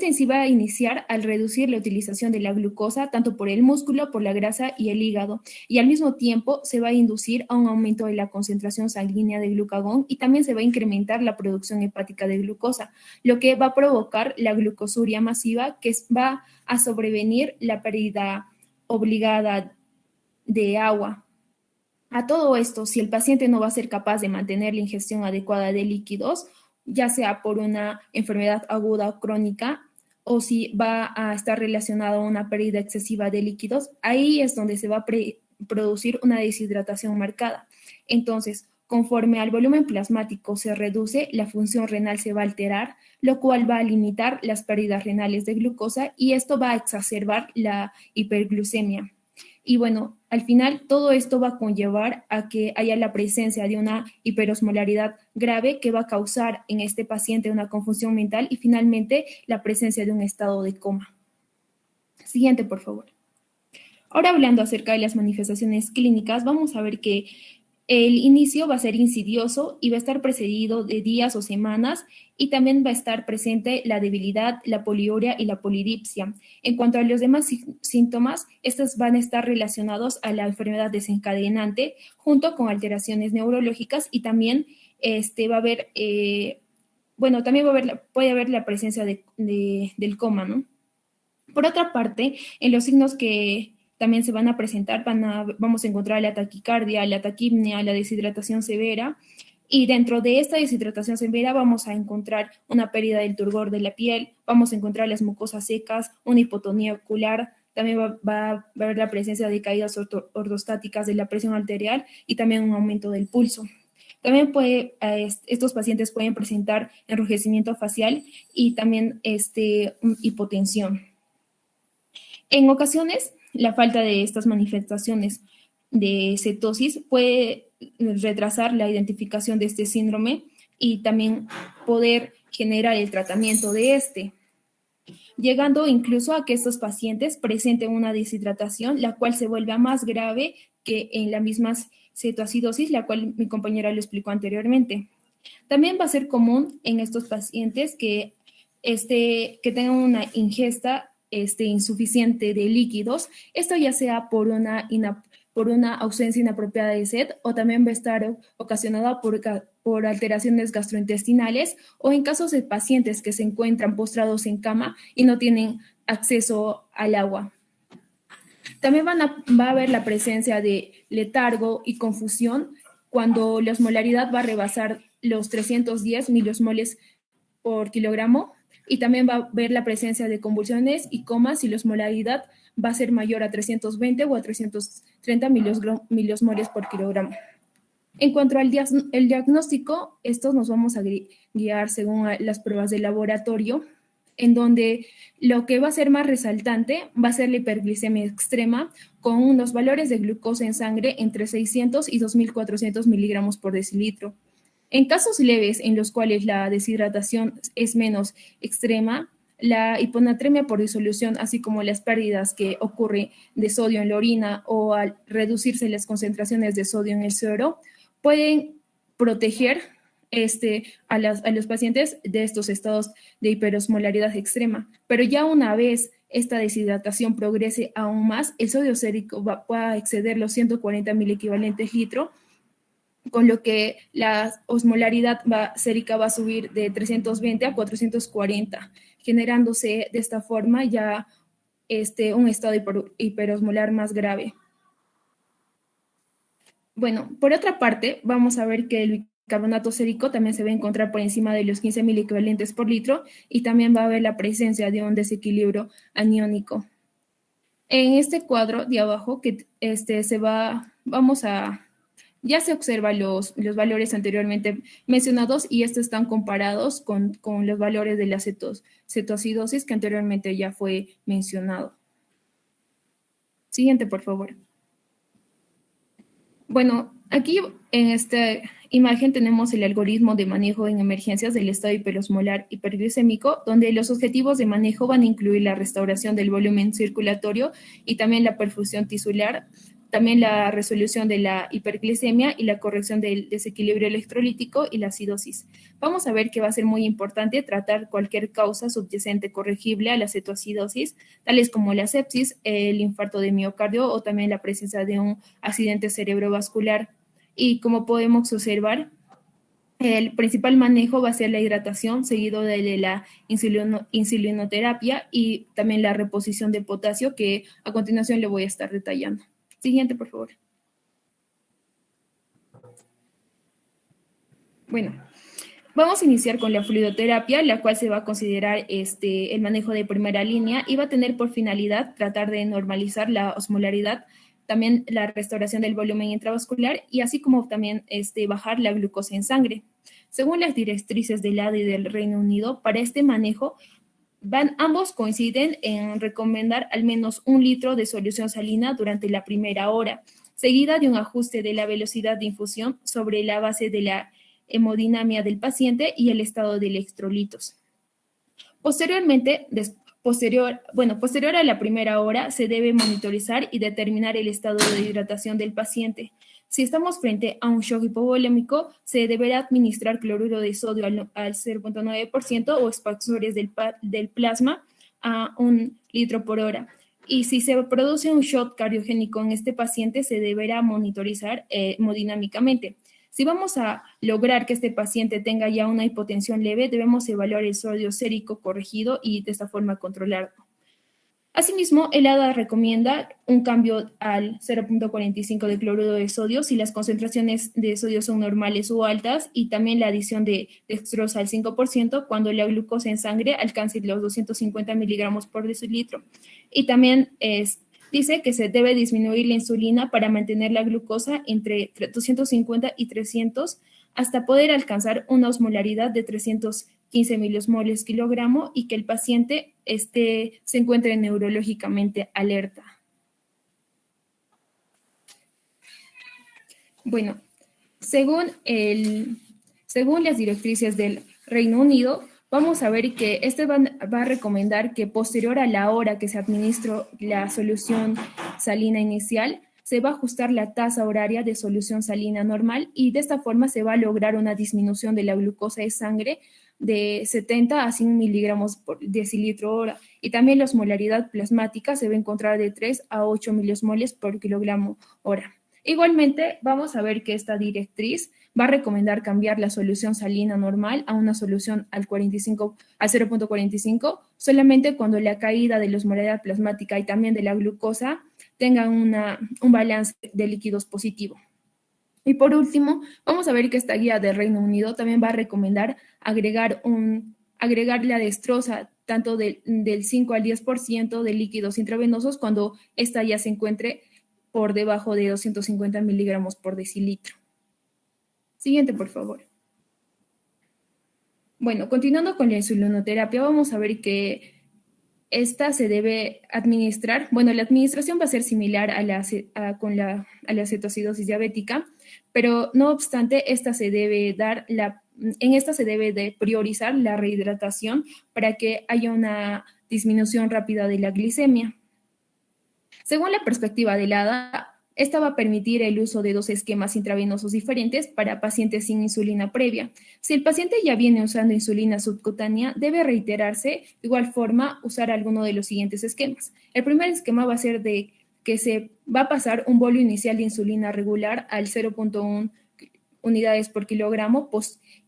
en sí va a iniciar al reducir la utilización de la glucosa tanto por el músculo, por la grasa y el hígado, y al mismo tiempo se va a inducir a un aumento de la concentración sanguínea de glucagón, y también se va a incrementar la producción hepática de glucosa, lo que va a provocar la glucosuria masiva, que va a sobrevenir la pérdida obligada de agua. A todo esto, si el paciente no va a ser capaz de mantener la ingestión adecuada de líquidos, ya sea por una enfermedad aguda o crónica, o si va a estar relacionado a una pérdida excesiva de líquidos, ahí es donde se va a producir una deshidratación marcada. Entonces, conforme al volumen plasmático se reduce, la función renal se va a alterar, lo cual va a limitar las pérdidas renales de glucosa, y esto va a exacerbar la hiperglucemia. Y bueno, al final todo esto va a conllevar a que haya la presencia de una hiperosmolaridad grave que va a causar en este paciente una confusión mental y finalmente la presencia de un estado de coma. Siguiente, por favor. Ahora, hablando acerca de las manifestaciones clínicas, vamos a ver que el inicio va a ser insidioso y va a estar precedido de días o semanas, y también va a estar presente la debilidad, la poliuria y la polidipsia. En cuanto a los demás síntomas, estos van a estar relacionados a la enfermedad desencadenante junto con alteraciones neurológicas, y también va a haber, puede haber la presencia del coma, ¿no? Por otra parte, en los signos que también se van a presentar, vamos a encontrar la taquicardia, la taquipnea, la deshidratación severa, y dentro de esta deshidratación severa vamos a encontrar una pérdida del turgor de la piel, vamos a encontrar las mucosas secas, una hipotonía ocular, también va a haber la presencia de caídas ortostáticas de la presión arterial y también un aumento del pulso. También estos pacientes pueden presentar enrojecimiento facial y también hipotensión. En ocasiones, la falta de estas manifestaciones de cetosis puede retrasar la identificación de este síndrome y también poder generar el tratamiento de llegando incluso a que estos pacientes presenten una deshidratación, la cual se vuelva más grave que en la misma cetoacidosis, la cual mi compañera lo explicó anteriormente. También va a ser común en estos pacientes que tengan una ingesta insuficiente de líquidos, esto ya sea por una ausencia inapropiada de sed, o también va a estar ocasionada por alteraciones gastrointestinales, o en casos de pacientes que se encuentran postrados en cama y no tienen acceso al agua. También va a haber la presencia de letargo y confusión cuando la osmolaridad va a rebasar los 310 miliosmoles por kilogramo, y también va a haber la presencia de convulsiones y comas si la osmolaridad va a ser mayor a 320 o a 330 miliosmoles por kilogramo. En cuanto al el diagnóstico, estos nos vamos a guiar según las pruebas de laboratorio, en donde lo que va a ser más resaltante va a ser la hiperglicemia extrema, con unos valores de glucosa en sangre entre 600 y 2.400 miligramos por decilitro. En casos leves en los cuales la deshidratación es menos extrema, la hiponatremia por disolución, así como las pérdidas que ocurre de sodio en la orina o al reducirse las concentraciones de sodio en el suero, pueden proteger a los pacientes de estos estados de hiperosmolaridad extrema. Pero ya una vez esta deshidratación progrese aún más, el sodio sérico va a exceder los 140 miliequivalentes litro, con lo que la osmolaridad sérica va a subir de 320 a 440, generándose de esta forma ya un estado hiperosmolar más grave. Bueno, por otra parte, vamos a ver que el bicarbonato sérico también se va a encontrar por encima de los 15 miliequivalentes por litro y también va a haber la presencia de un desequilibrio aniónico. En este cuadro de abajo, que ya se observan los valores anteriormente mencionados y estos están comparados con los valores de la cetoacidosis que anteriormente ya fue mencionado. Siguiente, por favor. Bueno, aquí en esta imagen tenemos el algoritmo de manejo en emergencias del estado hiperosmolar hiperglicémico, donde los objetivos de manejo van a incluir la restauración del volumen circulatorio y también la perfusión tisular, también la resolución de la hiperglicemia y la corrección del desequilibrio electrolítico y la acidosis. Vamos a ver que va a ser muy importante tratar cualquier causa subyacente corregible a la cetoacidosis, tales como la sepsis, el infarto de miocardio o también la presencia de un accidente cerebrovascular. Y como podemos observar, el principal manejo va a ser la hidratación, seguido de la insulinoterapia y también la reposición de potasio, que a continuación le voy a estar detallando. Siguiente, por favor. Bueno, vamos a iniciar con la fluidoterapia, la cual se va a considerar el manejo de primera línea y va a tener por finalidad tratar de normalizar la osmolaridad, también la restauración del volumen intravascular y así como también bajar la glucosa en sangre. Según las directrices del ADA y del Reino Unido, para este manejo, ambos coinciden en recomendar al menos 1 litro de solución salina durante la primera hora, seguida de un ajuste de la velocidad de infusión sobre la base de la hemodinamia del paciente y el estado de electrolitos. Posteriormente, posterior a la primera hora, se debe monitorizar y determinar el estado de hidratación del paciente. Si estamos frente a un shock hipovolémico, se deberá administrar cloruro de sodio al 0.9% o expansores del plasma a 1 litro por hora. Y si se produce un shock cardiogénico en este paciente, se deberá monitorizar hemodinámicamente. Si vamos a lograr que este paciente tenga ya una hipotensión leve, debemos evaluar el sodio sérico corregido y de esta forma controlarlo. Asimismo, el ADA recomienda un cambio al 0.45 de cloruro de sodio si las concentraciones de sodio son normales o altas y también la adición de dextrosa al 5% cuando la glucosa en sangre alcance los 250 miligramos por decilitro. Y también dice que se debe disminuir la insulina para mantener la glucosa entre 250 y 300 hasta poder alcanzar una osmolaridad de 315 miliosmoles kilogramo y que el paciente se encuentre neurológicamente alerta. Bueno, según las directrices del Reino Unido, vamos a ver que va a recomendar que posterior a la hora que se administró la solución salina inicial, se va a ajustar la tasa horaria de solución salina normal y de esta forma se va a lograr una disminución de la glucosa de sangre de 70 a 100 miligramos por decilitro hora. Y también la osmolaridad plasmática se va a encontrar de 3 a 8 miliosmoles por kilogramo hora. Igualmente, vamos a ver que esta directriz va a recomendar cambiar la solución salina normal a una solución al 0.45 solamente cuando la caída de la osmolaridad plasmática y también de la glucosa tengan un balance de líquidos positivo. Y por último, vamos a ver que esta guía del Reino Unido también va a recomendar agregar la dextrosa tanto del 5 al 10% de líquidos intravenosos cuando esta ya se encuentre por debajo de 250 miligramos por decilitro. Siguiente, por favor. Bueno, continuando con la insulinoterapia, vamos a ver que esta se debe administrar. Bueno, la administración va a ser similar a la acetoacidosis diabética, pero no obstante, en esta se debe de priorizar la rehidratación para que haya una disminución rápida de la glicemia. Según la perspectiva del ADA, esta va a permitir el uso de 2 esquemas intravenosos diferentes para pacientes sin insulina previa. Si el paciente ya viene usando insulina subcutánea, debe reiterarse de igual forma usar alguno de los siguientes esquemas. El primer esquema va a ser de que se va a pasar un bolio inicial de insulina regular al 0.1 unidades por kilogramo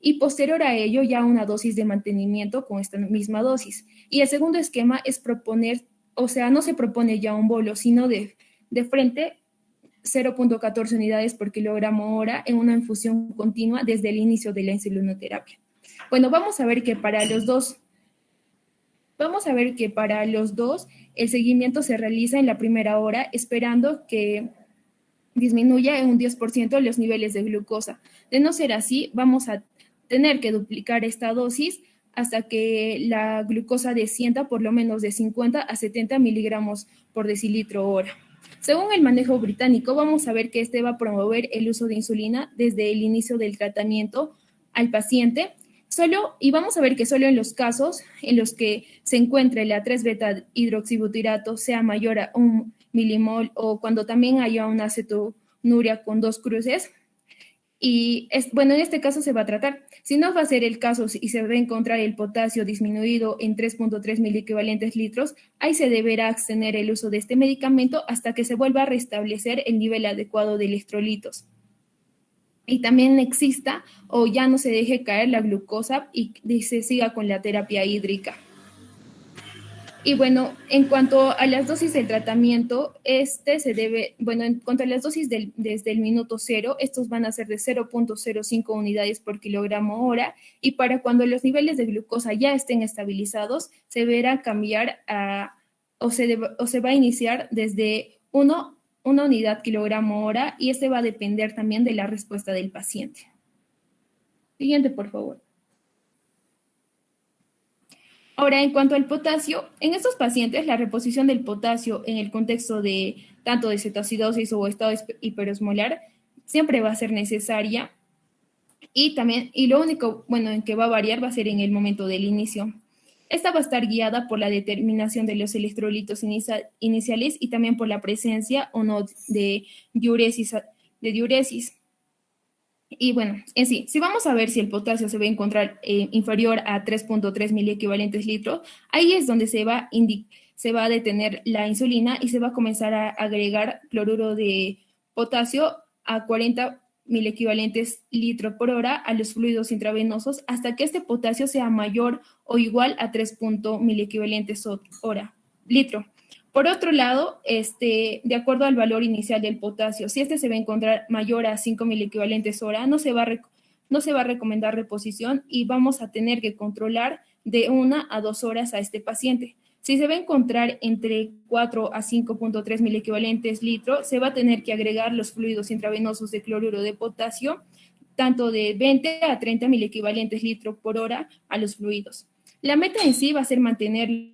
y posterior a ello ya una dosis de mantenimiento con esta misma dosis. Y el segundo esquema es proponer, o sea, no se propone ya un bolio, sino de frente 0.14 unidades por kilogramo hora en una infusión continua desde el inicio de la insulinoterapia. Bueno, vamos a ver que para los dos el seguimiento se realiza en la primera hora esperando que disminuya en un 10% los niveles de glucosa. De no ser así, vamos a tener que duplicar esta dosis hasta que la glucosa descienda por lo menos de 50 a 70 miligramos por decilitro hora. Según el manejo británico, vamos a ver que este va a promover el uso de insulina desde el inicio del tratamiento al paciente, y vamos a ver que solo en los casos en los que se encuentre la 3-beta hidroxibutirato sea mayor a 1 milimol o cuando también haya una acetonuria con 2 cruces, y en este caso se va a tratar. Si no va a ser el caso y se va a encontrar el potasio disminuido en 3.3 miliequivalentes litros, ahí se deberá abstener el uso de este medicamento hasta que se vuelva a restablecer el nivel adecuado de electrolitos. Y también exista o ya no se deje caer la glucosa y se siga con la terapia hídrica. Y bueno, en cuanto a las dosis del tratamiento, en cuanto a las dosis desde el minuto 0, estos van a ser de 0.05 unidades por kilogramo hora, y para cuando los niveles de glucosa ya estén estabilizados, se deberá cambiar o se va a iniciar desde 1 unidad kilogramo hora, y este va a depender también de la respuesta del paciente. Siguiente, por favor. Ahora, en cuanto al potasio, en estos pacientes la reposición del potasio en el contexto de tanto de cetoacidosis o estado hiperosmolar siempre va a ser necesaria, y lo único en que va a variar va a ser en el momento del inicio. Esta va a estar guiada por la determinación de los electrolitos iniciales y también por la presencia o no de diuresis. Y bueno, en sí, si vamos a ver si el potasio se va a encontrar inferior a 3.3 miliequivalentes litros, ahí es donde se va a detener la insulina y se va a comenzar a agregar cloruro de potasio a 40 miliequivalentes litros por hora a los fluidos intravenosos hasta que este potasio sea mayor o igual a 3 miliequivalentes litro. Por otro lado, de acuerdo al valor inicial del potasio, si se va a encontrar mayor a 5 miliequivalentes hora, no se va a recomendar reposición y vamos a tener que controlar de 1 a 2 horas a este paciente. Si se va a encontrar entre 4 a 5.3 miliequivalentes litros, se va a tener que agregar los fluidos intravenosos de cloruro de potasio, tanto de 20 a 30 miliequivalentes litros por hora a los fluidos. La meta en sí va a ser mantener